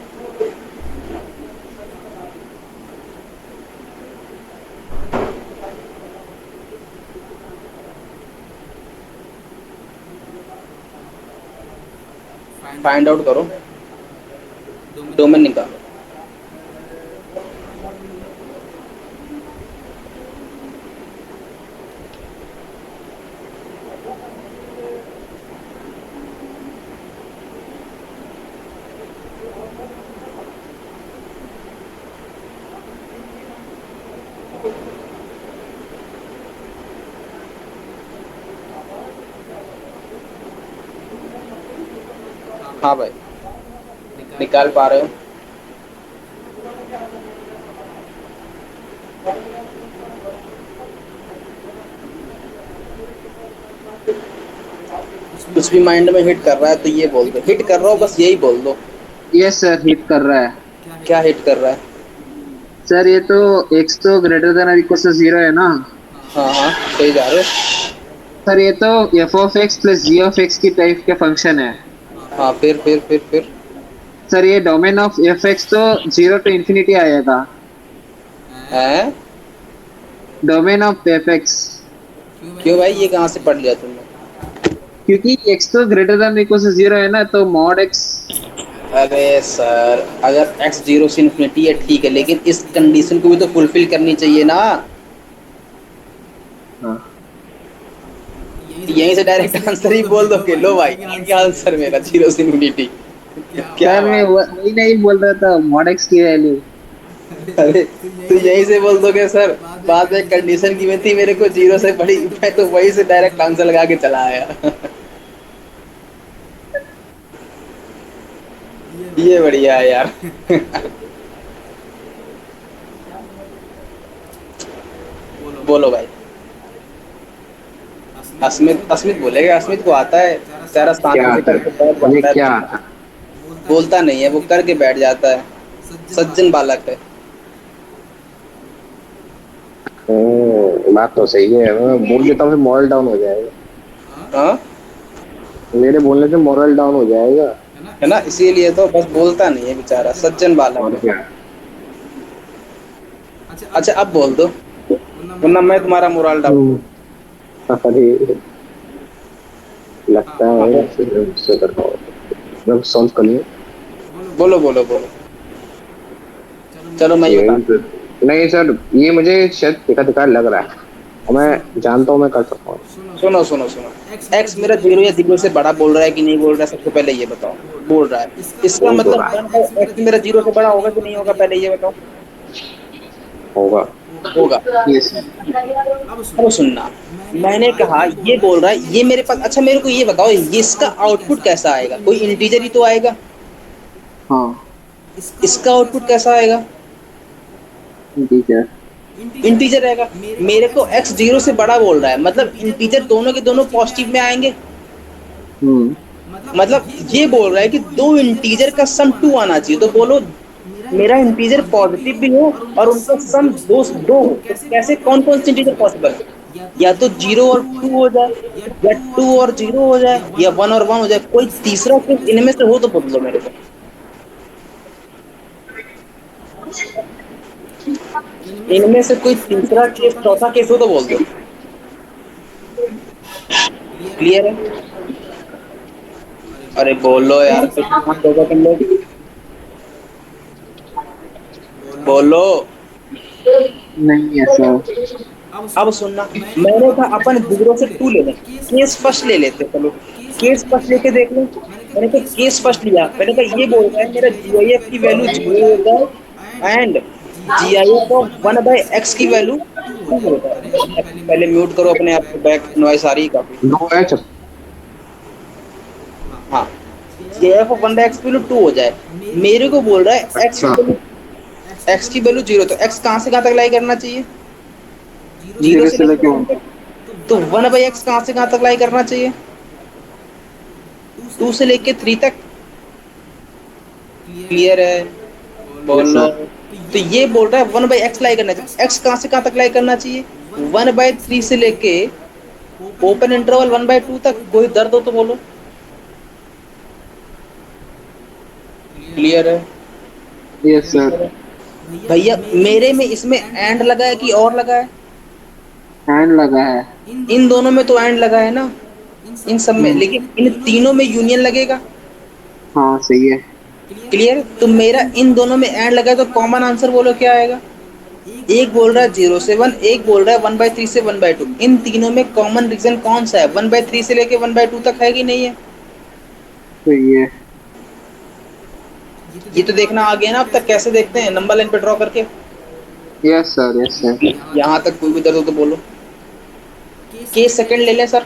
फाइंड आउट करो डोमेन निकालो। हाँ भाई, निकाल पा रहे हो? कुछ भी माइंड में हिट कर रहा है तो ये बोल दो, हिट कर रहा हो बस यही बोल दो। यस सर, हिट कर रहा है। क्या हिट कर रहा है? सर ये तो x तो ग्रेटर देन और इक्वल टू 0 है ना। हाँ हाँ, सही जा रहे हो। सर ये तो f of x plus g of x की टाइप के फंक्शन है। हाँ, फिर सर ये डोमेन ऑफ एफ एक्स तो 0 टू इंफिनिटी आएगा। है? डोमेन ऑफ एफ एक्स, क्यों भाई, ये कहाँ से पढ़ लिया तुमने? क्योंकि x तो ग्रेटर देन इक्वल टू 0 है ना, तो मॉड x। अरे सर, अगर x 0 से इन्फिनिटी है ठीक है, लेकिन इस कंडीशन को भी तो फुलफिल करनी चाहिए ना। हाँ यहीं से डायरेक्ट आंसर ही बोल दो कि लो भाई, क्या आंसर मेरा 0 से इन्फिनिटी। क्या सर मैं बात? वही नहीं बोल रहा था, मॉड x की वैल्यू। अरे तो यहीं से बोल दोगे सर, बाद में कंडीशन की में थी मेरे को 0 से बड़ी, मैं तो वहीं से डायरेक्ट आंसर लगा के चला आया। ये बढ़िया है यार। बोलो भाई। अस्मित बोलेगा, अस्मित को आता है सारा क्या शांति से आता करके है? बैठ मुझे जाता क्या है। आता है? बोलता नहीं है, वो करके बैठ जाता है। सज्जन बालक है। बात तो सही है, मैं बोल देता हूँ फिर मॉरल डाउन हो जाएगा। हाँ, मेरे बोलने से मॉरल डाउन हो जाएगा। है ना, इसीलिए तो बस बोलता नहीं है बेचारा, सज्जन और बालक है। क्या। अच्छा अब बोल दो, वरना मैं तुम्हारा मोरल डाउन। अरे लगता है इससे कर पाओ, सॉल्व कर लिया। बोलो बोलो बोलो। चलो मैं ये बता। नहीं सर, ये मुझे शायद दिखा दिखा लग रहा है, और मैं जानता हूँ मैं कर सकता हूँ। सुनो सुनो सुनो, एक्स मेरा 0 या 0 से बड़ा बोल रहा है कि नहीं बोल रहा है, सबसे पहले ये बताओ। बोल रहा है, इसका बोल तो मतलब रहा है। 1/x मेरा 0 से बड़ा होगा कि नहीं होगा, पहले ये बताओ। होगा। होगा। यस अब सुनना, मैंने कहा ये बोल रहा है, ये मेरे पास। अच्छा मेरे को ये बताओ, ये इसका आउटपुट कैसा आएगा? कोई इंटीजर ही तो आएगा। हाँ इसका आउटपुट कैसा आएगा? ठीक है। इंटीजर आएगा। मेरे को x 0 से बड़ा बोल रहा है, मतलब इंटीजर दोनों के दोनों पॉजिटिव में आएंगे। हम्म मतलब ये बोल रहा है कि दो इंटीजर का सम 2 आना चाहिए। तो बोलो मेरा इंटीजर पॉजिटिव भी हो और उनका सम दो हो, तो कैसे, कौन कौन से इंटीजर पॉसिबल है? या तो 0 और 2 हो जाए, या 2 और 0 हो जाए, या 1 और 1 हो जाए। कोई तीसरा केस इनमें से हो तो बोलो मेरे को। इनमें से कोई तीसरा केस, चौथा केस हो तो बोल दो। क्लियर है? अरे बोलो यार, कुछ ध्यान दोगे तुम लोग? बोलो। नहीं ऐसा। अब सुनना, मैंने कहा अपन 0 से 2 ले लें, केस फर्स्ट ले लेते। चलो केस फर्स्ट लेके देख लो। मैंने कहा केस फर्स्ट लिया, मैंने कहा ये बोल रहा है मेरा जीआईएफ की वैल्यू 0 होता है एंड जीआईएफ ऑफ 1/x की वैल्यू 2 होता है। पहले म्यूट करो अपने आप को, बैक नॉइस आ रही है काफी। दो है चल। हाँ, जीआईएफ ऑफ 1/x की वैल्यू 2 हो जाए। मेरे को बोल रहा है x की वैल्यू 0, तो x कहाँ से कहाँ तक लाई करना चाहिए? 0 से लेके 1 तक। तो 1/x कहाँ से कहाँ तक लाई करना चाहिए? 2 से लेके 3 तक। क्लियर है? बोलो। तो ये बोल रहा है 1/x लाई करना चाहिए। x कहाँ से कहाँ तक लाई करना चाहिए? 1/3 से लेके ओपन इंटरवल 1/2 तक। कोई दर्द हो तो बोलो। क्लियर है? Yes sir. भैया मेरे में इसमें एंड लगा है कि और लगा है? हैंड लगा है। इन दोनों में तो एंड लगा है ना, इन सब में। लेकिन इन तीनों में यूनियन लगेगा। हाँ सही है। क्लियर। तो मेरा इन दोनों में एंड लगा है, तो कॉमन आंसर बोलो क्या आएगा। एक बोल रहा है 0 से 1, एक बोल रहा है 1/3 से 1/2। इन तीनों में कॉमन रीजन कौन सा है? 1/3 से लेके 1/2 तक है कि नहीं है? सही है। ये तो देखना आ गया ना। अब तक कैसे देखते हैं? नंबर लाइन पे ड्रॉ करके। Yes sir, yes sir. यहाँ तक कोई भी दर्द हो तो बोलो। केस सेकंड ले लें सर।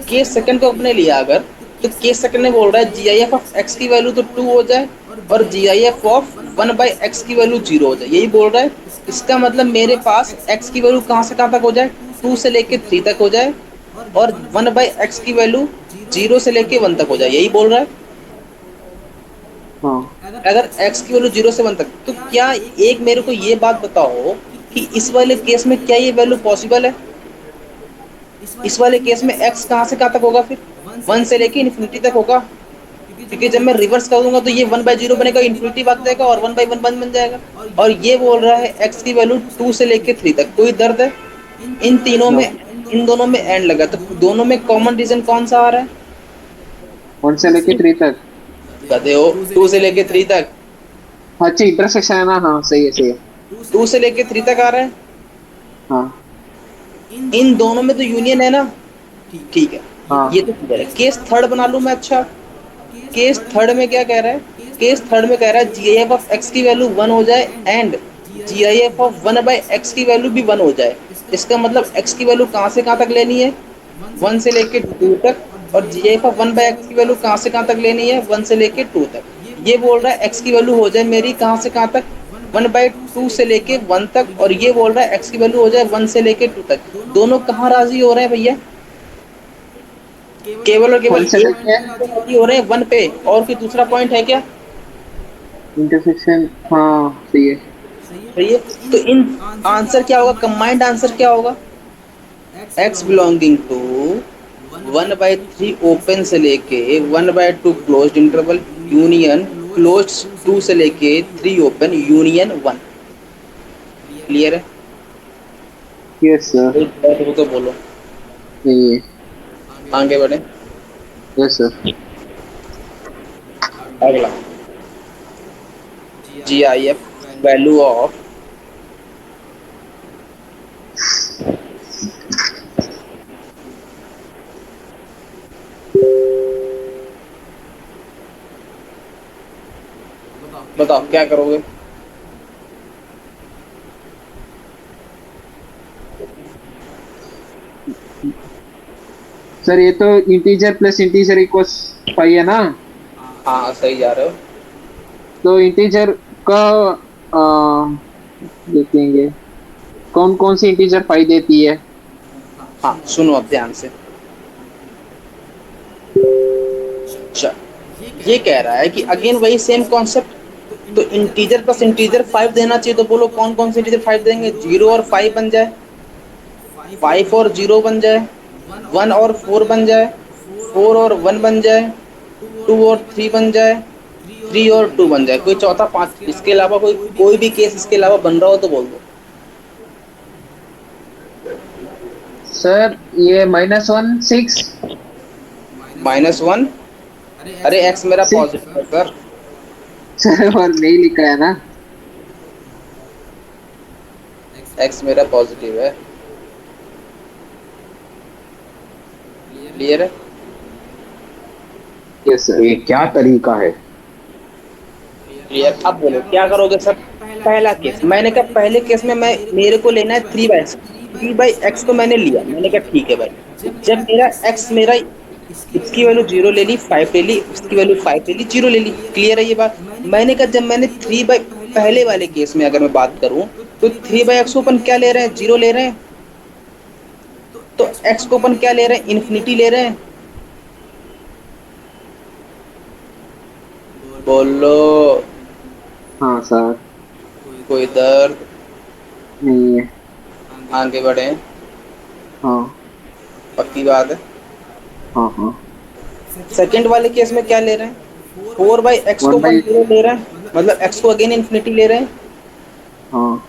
केस सेकंड को अपने लिया अगर, तो केस सेकंड ने बोल रहा है G I F of x की वैल्यू तो 2 हो जाए और जी आई एफ ऑफ 1/x की वैल्यू 0 हो जाए, यही बोल रहा है। इसका मतलब मेरे पास x की वैल्यू कहाँ से कहाँ तक हो जाए? 2 से लेके 3 तक हो जाए और 1/x की वैल्यू 0 से लेके 1 तक हो जाए, यही बोल रहा है। हाँ अगर x की वैल्यू 0 से 1 तक, तो क्या एक मेरे को ये बात बताओ कि इस वाले केस में क्या ये वैल्यू पॉसिबल है? इस वाले केस में x कहाँ से कहाँ तक होगा? फिर 1 से लेके इन्फिनिटी तक होगा, क्योंकि जब मैं रिवर्स कर दूंगा तो ये 1/0 बनेगा, इन्फिनिटी भाग जाएगा और 1/1 बन जाएगा। और ये बोल रहा है x की वैल्यू 2 से लेके 3 तक। कोई दर्द है? इन तीनों नो। में, इन दोनों में एंड लगा, तो दोनों में कॉमन रीजन कौन सा आ रहा है? 1 से लेके 3 तक। गधे हो, 2 से लेके 3 तक। अच्छा इंटरसेक्शन है ना, हाँ सही है सही है। 2 से लेके 3 तक आ रहा है। हाँ इन दोनों में तो यूनियन है ना। ठीक है, हाँ। ये तो क्लियर है। केस थर्ड बना लूं मैं। अच्छा, केस थर्ड में क्या कह रहा है? केस थर्ड में कह रहा है G I F of x की वैल्यू 1 हो जाए and G I F of 1/x की वैल्यू भी 1 हो जाए। इसका मतलब x की वैल्यू कहाँ से कहाँ तक लेनी है? 1 से लेके 2 तक। और जी आई एफ ऑफ 1/x की वैल्यू कहाँ से कहाँ तक लेनी है? 1 से लेके 2 तक। ये बोल रहा है x की वैल्यू हो जाए मेरी कहाँ से कहाँ तक? 1/2 से लेके 1 तक। और ये बोल रहा है x की वैल्यू हो जाए 1 से लेके 2 तक। दोनों कहाँ राजी हो रहे हैं भैया? केवल और केवल 1 से एक लेके राजी हो रहे हैं 1 पे। और कोई दूसरा पॉइंट है क्या? इंटरसेक्शन, हाँ सही है। सही है। तो इन आंसर क्या होगा? कंबाइंड आंसर क्या होगा? x बिलोंगिंग टू 1/3 ओपन से लेके 1/2 क्लोज्ड इंटरवल यूनियन क्लोज 2 से लेके 3 ओपन यूनियन 1। क्लियर है? Yes sir. एक बात हो तो बोलो। सही है। आगे बढ़े। Yes sir. अगला, जी आई एफ वैल्यू ऑफ बताओ क्या करोगे? सर ये तो इंटीजर प्लस इंटीजर इक्वल्स 5 है ना। हाँ सही जा रहे हो। तो इंटीजर का देखेंगे कौन कौन सी इंटीजर 5 देती है। हाँ सुनो अब ध्यान से। अच्छा, ये कह रहा है कि अगेन वही सेम कॉन्सेप्ट। तो इंटीजर प्लस इंटीजर 5 देना चाहिए, तो बोलो कौन कौन से इंटीजर 5 देंगे? 0 और 5 बन जाए, 5 और 0 बन जाए, 1 और 4 बन जाए, 4 और 1 बन जाए, 2 और 3 बन जाए, 3 और 2 बन जाए। कोई चौथा 5 इसके अलावा कोई कोई भी केस इसके अलावा बन रहा हो तो बोल दो। सर ये -1 6 -1? अरे एक्स मेरा 6 पॉजिटिव है सर। सर और नहीं लिखा है ना। एक्स मेरा पॉजिटिव है। क्लियर है? Yes sir. ये क्या तरीका है? क्लियर। अब बोलो क्या करोगे सर? पहला केस मैंने कहा, पहले केस में मैं मेरे को लेना है 3/x को मैंने लिया। मैंने कहा ठीक है भाई, जब मेरा x मेरा इसकी वैल्यू 0 ले ली, 5 ले ली, इसकी वैल्यू 5 ले ली, 0 ले ली। क्लियर है ये बात? मैंने कहा जब मैंने 3 पहले वाले केस में अगर मैं बात करूं, तो 3/x को अपन क्या ले रहे हैं? 0 ले रहे हैं। तो x को अपन क्या ले रहे हैं? इन्फिनिटी ले रहे हैं। बोलो। हाँ सर। कोई दर्द? नहीं है। आगे बढ़े। हाँ पक्की बात है। हाँ हाँ। सेकंड वाले केस में क्या ले रहे हैं? 4/x को 1 बाई 1/0 ले रहे हैं, मतलब x को अगेन इन्फिनिटी ले रहे हैं। हाँ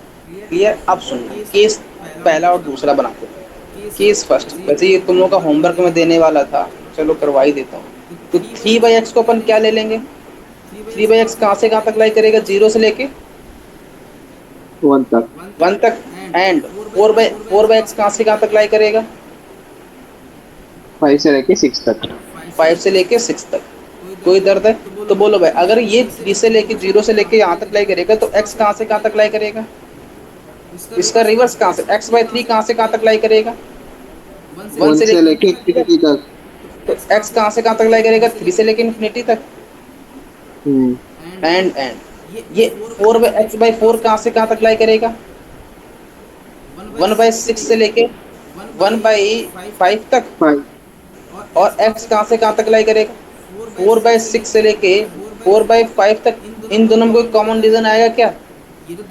क्लियर? अब सुनिए केस पहला और दूसरा बनाते हैं। केस फर्स्ट, वैसे ये तुम लोग का होमवर्क में देने वाला था, चलो करवा ही देता हूँ। तो 3/x को अपन क्या ले लेंगे? 3/x कहाँ से कहाँ तक लाई करेगा, 0 से लेके 1 तक, 1 तक, एंड 4/x कहाँ से कहाँ तक लाई करेगा, 5 से लेके 6 तक। 5 से लेके 6 तक। कोई दर्द है? तो बोलो भाई, अगर ये 3 से लेके 0 से लेके यहाँ तक लाई करेगा तो x कहाँ से कहाँ तक लाई करेगा, इसका रिवर्स कहाँ से, x/3 कहाँ से कहाँ तक लाई करेगा, 1 1 से से लेके लेके infinity तक। तो x कहाँ से कहाँ तक लाई करेगा, 3 से लेके इन्फिनिटी तक, एंड ये 4/x/4 कहाँ से कहाँ तक लाई करेगा, 1/6 से लेके 1/5 तक, 5, और x कहाँ से कहाँ तक लाई करेगा, 4/6 से लेके 4/5 तक। इन दोनों में कोई कॉमन रीजन आएगा क्या,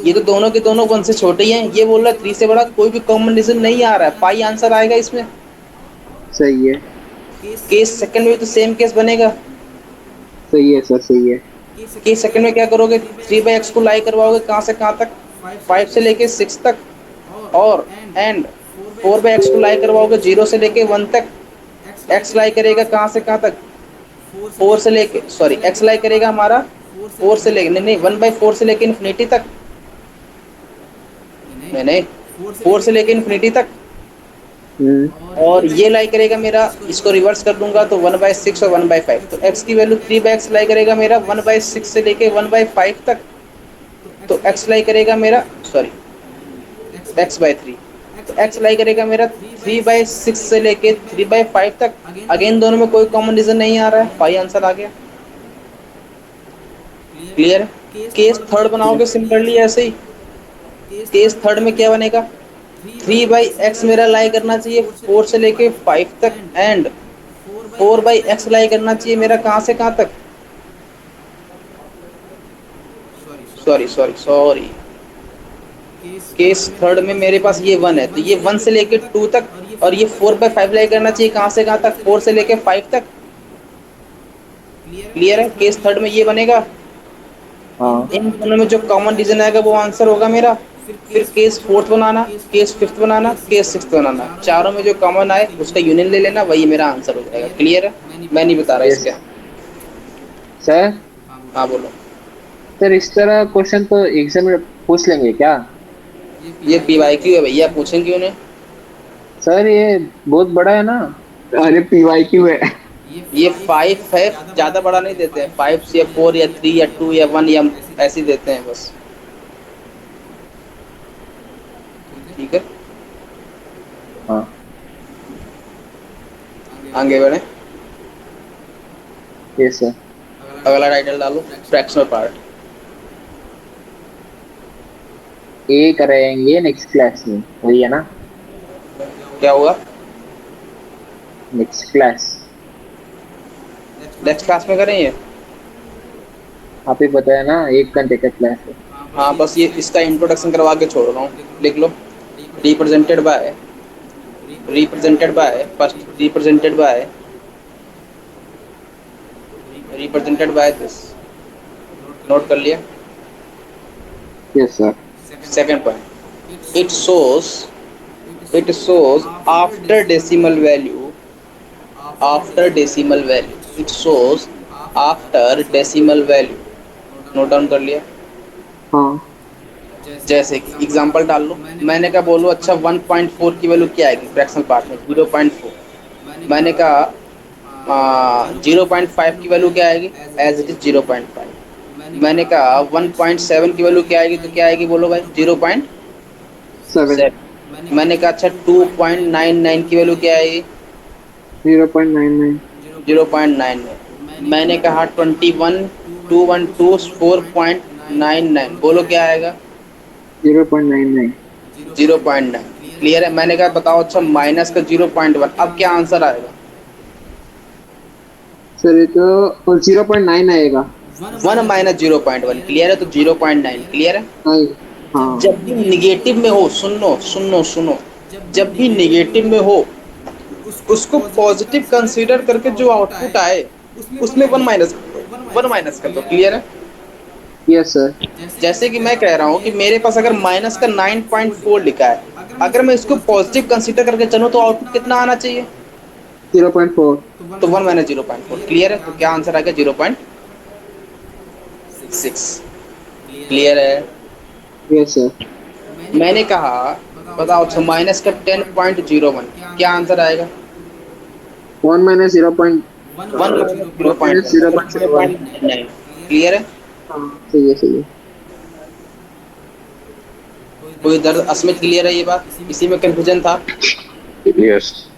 ये तो दोनों के दोनों 1 से छोटे ही हैं, ये बोल रहा है 3 से बड़ा, कोई भी कॉमन रीजन नहीं आ रहा है, पाई आंसर आएगा इसमें। सही है, केस सेकंड में भी तो सेम केस बनेगा। सही है सर, सही है। केस सेकंड में क्या करोगे, 3/x को लाई करवाओगे कहाँ से कहाँ तक, 5 से लेके 6 तक, और एंड 4/x को लाई करवाओगे 0 से लेके 1 तक, x लाई करेगा कहाँ से कहाँ तक, 4 से लेके, सॉरी x लाई करेगा हमारा 4 से लेके, नहीं 1/4 से लेके इन्फिनिटी तक, नहीं 4 से लेके इन्फिनिटी तक, और ये लाई करेगा मेरा, इसको रिवर्स कर दूंगा तो 1/6 और 1/5, तो x की वैल्यू 3/x लाई करेगा मेरा 1/6 से लेके 1/5 तक, तो x लाई करेगा मेरा, सॉरी x/3, तो x लाई करेगा मेरा 3/6 से लेके 3/5 तक। अगेन दोनों में कोई कॉमन रीजन नहीं आ रहा है, पाई आंसर आ गया। क्लियर है? केस थर्ड बनाओगे सिमिलरली ऐसे ही। केस थर्ड में क्या बनेगा, 3/x मेरा लाई करना चाहिए 4 से लेके 5 तक, एंड 4/x लाई करना चाहिए मेरा कहाँ से कहाँ तक, सॉरी केस थर्ड में मेरे पास ये 1 है, तो ये 1 से लेके 2 तक, और ये 4/5 लाई करना चाहिए कहाँ से कहाँ तक, 4 से लेके 5 तक। क्लियर है? केस थर्ड में ये बनेगा। हाँ, इन दोनों में जो कॉमन रीजन आएगा वो आंसर होगा मेरा। फिर केस फोर्थ बनाना, केस फिफ्थ बनाना, केस सिक्स्थ बनाना, चारों में जो कॉमन आए उसका यूनियन ले लेना, वही मेरा आंसर हो जाएगा। क्लियर है? मैं नहीं बता रहा इसका। सर हाँ बोलो। सर इस तरह क्वेश्चन तो एग्जाम में पूछ लेंगे क्या? ये PYQ है भैया, पूछेंगे क्यों नहीं। सर ये बहुत बड़ा है ना। अरे PYQ है। ये 5 है, ज्यादा बड़ा नहीं देते हैं, 5 या 4 या 3 या 2 या 1 या ऐसे ही देते हैं बस। ठीक है, हाँ, आगे बढ़े। Yes sir. अगला टाइटल डालो, फ्रैक्शनल पार्ट। ये करेंगे नेक्स्ट क्लास में, वही है ना? क्या हुआ? नेक्स्ट क्लास नेक्स्ट क्लास में करें ये। आप ही बताया ना, 1 घंटे का क्लास है। हाँ बस ये इसका इंट्रोडक्शन करवा के छोड़ रहा हूँ, लिख लो। Represented by first, represented by this, note कर लिया। Yes sir. Second point, it shows after decimal value, it shows after decimal value, note down कर लिया। हाँ, जैसे कि एग्जांपल डाल लो, मैंने कहा बोलो अच्छा 1.4 की वैल्यू क्या आएगी फ्रैक्शनल पार्ट में, 0.4। मैंने कहा 0.5 की वैल्यू क्या आएगी, एज इट इज 0.5। मैंने कहा 1.7 की वैल्यू क्या आएगी, तो क्या आएगी बोलो भाई, 0.7। 7, मैंने कहा अच्छा 2.99 की वैल्यू क्या आएगी, 0.99, 0.99। मैंने कहा 4.99, बोलो क्या आएगा, 0.99। 0.9। क्लियर है? मैंने कहा बताओ अच्छा माइनस का 0.1, अब क्या आंसर आएगा, सर ये तो 0.9 आएगा। 1 माइनस 0.1। क्लियर है? तो 0.9। क्लियर है? नहीं, हाँ, जब भी निगेटिव में हो, सुनो, जब भी निगेटिव में हो उसको पॉजिटिव कंसीडर करके जो आउटपुट आए उसमें 1 माइनस कर दो। क्लियर है? Yes sir. जैसे कि मैं कह रहा हूँ कि मेरे पास अगर माइनस का 9.4 लिखा है, अगर मैं इसको पॉजिटिव कंसीडर करके चलूँ तो आउटपुट कितना आना चाहिए, 0.4। तो 1 माइनस 0.4। क्लियर है? तो क्या आंसर आ गया, 0.4। 6। क्लियर है? Yes sir. मैंने कहा बताओ अच्छा माइनस का 10.01 क्या आंसर आएगा? 1 minus 0.1 1 minus zero point minus 0.01। 0.9। Clear है? हाँ सही है सही है। कोई दर्द अस्मित क्लियर है ये बात? इसी में कंफ्यूजन था। यस।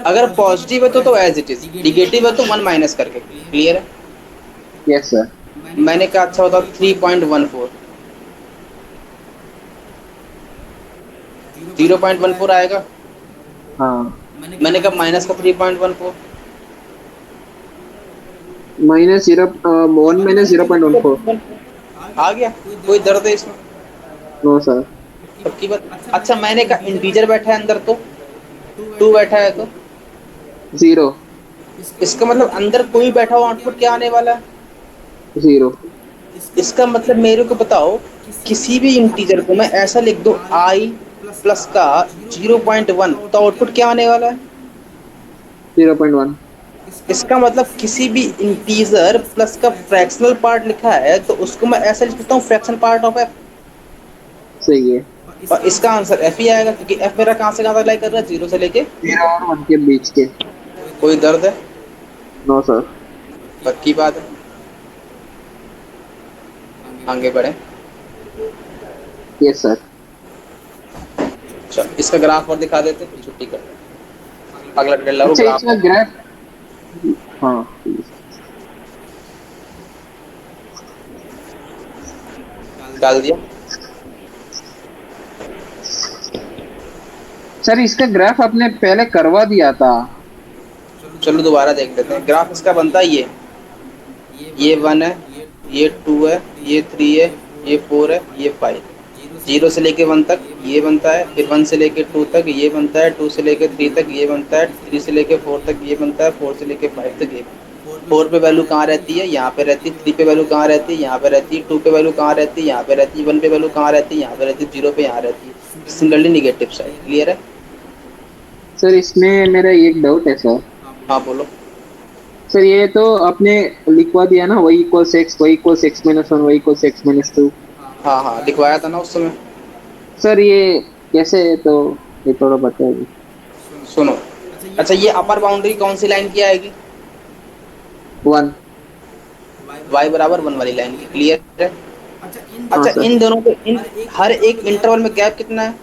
अगर पॉजिटिव है तो एज इट इज, निगेटिव है तो 1 माइनस करके। क्लियर है? Yes sir. मैंने कहा अच्छा बताओ 3.14। 0.14 आएगा। हाँ मैंने कहा माइनस का 3.14। माइनस 0.14 आ गया? कोई दर्द है इसमें? No sir. सबकी बात। अच्छा मैंने कहा इंटीजर बैठा है अंदर तो 2 बैठा है तो 0 इसका मतलब अंदर कोई बैठा हो आउटपुट क्या आने वाला है? 0। इसका मतलब मेरे को बताओ किसी भी इंटीजर को मैं ऐसा लिख दूं आई प्लस का 0.1 तो आउटपुट क्या आने वाला है? 0.1 इसका मतलब किसी भी इंटीजर प्लस का फ्रैक्शनल पार्ट लिखा है तो उसको मैं ऐसा लिख सकता हूँ फ्रैक्शन पार्ट ऑफ एफ। सही है। और इसका आंसर एफ ही आएगा क्योंकि एफ मेरा कहाँ से कहाँ तक लाई कर रहा है? 0 से लेके। 0 और 1 के बीच के। कोई दर्द है? No sir. पक्की बात है? आगे बढ़े। Yes sir. चल इसका ग्राफ और दिखा देते फिर छुट्टी कर। अगला डिटेल लो अच्छा ग्राफ। इसका ग्राफ। हाँ डाल दिया। सर इसका ग्राफ आपने पहले करवा दिया था। चलो दोबारा देख लेते हैं। ग्राफ इसका बनता है ये 1 है, ये 2 है, ये 3 है, ये 4 है, ये 5। 0 से लेके 1 तक ये बनता है, फिर 1 से लेके 2 तक ये बनता है, 2 से लेके 3 तक ये बनता है, 3 से लेके 4 तक ये बनता है, 4 से लेके 5 तक ये। 4 पे वैल्यू कहाँ रहती है? यहाँ पे रहती है। 3 पे वैल्यू कहाँ रहती है? यहाँ पे रहती है। 2 पे वैल्यू कहाँ रहती है? यहाँ पे रहती है। 1 पे वैल्यू कहाँ रहती है? यहाँ पे रहती है। 0 पे यहाँ रहती है। सिंगलली निगेटिव साइड। क्लियर है? सर इसमें मेरा एक डाउट है सर। हाँ बोलो। सर ये तो आपने लिखवा दिया ना y equals x, y equals x minus 1, y equals x minus 2। हाँ हाँ लिखवाया था ना उस समय। सर ये कैसे है तो ये थोड़ा बताइए। सुनो अच्छा ये अपर बाउंड्री कौन सी लाइन की आएगी? 1। y बराबर 1 वाली लाइन की। क्लियर है? हाँ अच्छा सर। इन दोनों के इन हर एक इंटरवल में गैप कितना है?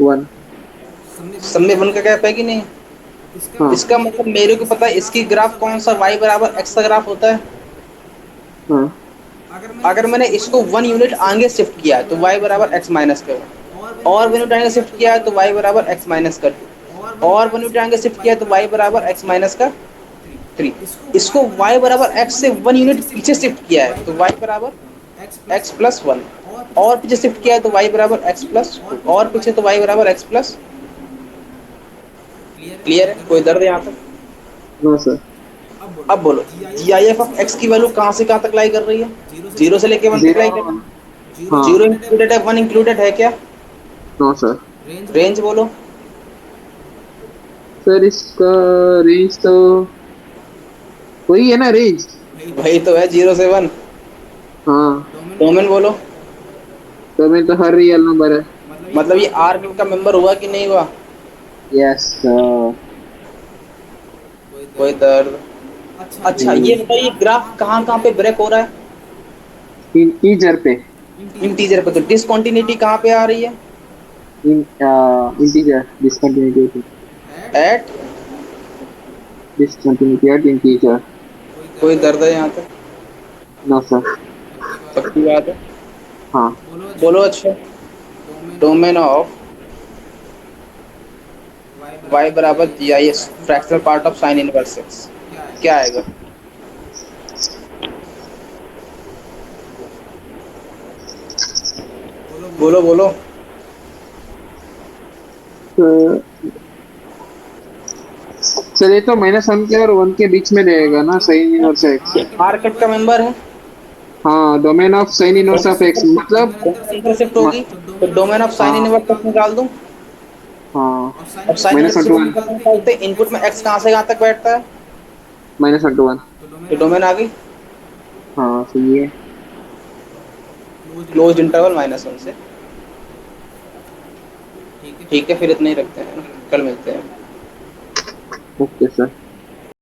1। सब में 1 का गैप है कि नहीं? हाँ इसका मतलब मेरे को पता है इसकी ग्राफ कौन सा y बराबर x का ग्राफ होता है। हाँ अगर मैंने इसको 1 यूनिट आगे शिफ्ट किया है तो y बराबर x माइनस कर, और 1 यूनिट आगे शिफ्ट किया है तो y बराबर x माइनस कर, और 1 यूनिट आगे शिफ्ट किया है तो y बराबर x माइनस का 3। इसको y बराबर x से 1 यूनिट पीछे शिफ्ट किया है तो y बराबर x प्लस 1, और पीछे शिफ्ट किया है तो y बराबर x प्लस 2, और पीछे तो y बराबर x प्लस। क्लियर है? कोई दर्द यहाँ तक? No sir. अब बोलो G I F of x की वैल्यू कहाँ से कहाँ तक लाई कर रही है? 0 से लेके 1 तक 0 लाई और कर 1। रही है। हाँ 0 इंक्लूडेड है, 1 इंक्लूडेड है क्या? No sir. रेंज बोलो। सर इसका रेंज तो वही है ना रेंज। वही तो है 0 से 1। हाँ डोमेन बोलो। तो मैं तो हर रियल नंबर है। मतलब ये आर का मेंबर हुआ कि नहीं हुआ? Yes sir. कोई दर्द? अच्छा ये बताइए ग्राफ कहाँ कहाँ पे ब्रेक हो रहा है? इंटीजर पे। इंटीजर पे। तो डिसकंटिन्यूटी कहाँ पे आ रही है? Integer discontinuity. At. Discontinuity at integer. कोई दर्द है यहाँ तक? No sir. पक्की बात है? हाँ बोलो अच्छा। डोमेन ऑफ y बराबर G I S fractional part of sine inverse X क्या आएगा? बोलो बोलो। सर ये तो -1 के और 1 के बीच में रहेगा ना sine inverse x. R cut का मेंबर है। हाँ domain of sine inverse of x मतलब। अंदर शिफ्ट होगी तो डोमेन ऑफ साइन हाँ इनवर्स एक्स निकाल दूं। हाँ अब साइन इनवर्स -1 एक्स निकालते इनपुट में x कहाँ से कहाँ तक बैठता है? -1 तो डोमेन आ गई। हाँ सही है। क्लोज इंटरवल -1 से। ठीक है, फिर इतना ही रखते हैं ना, कल मिलते हैं। Okay sir.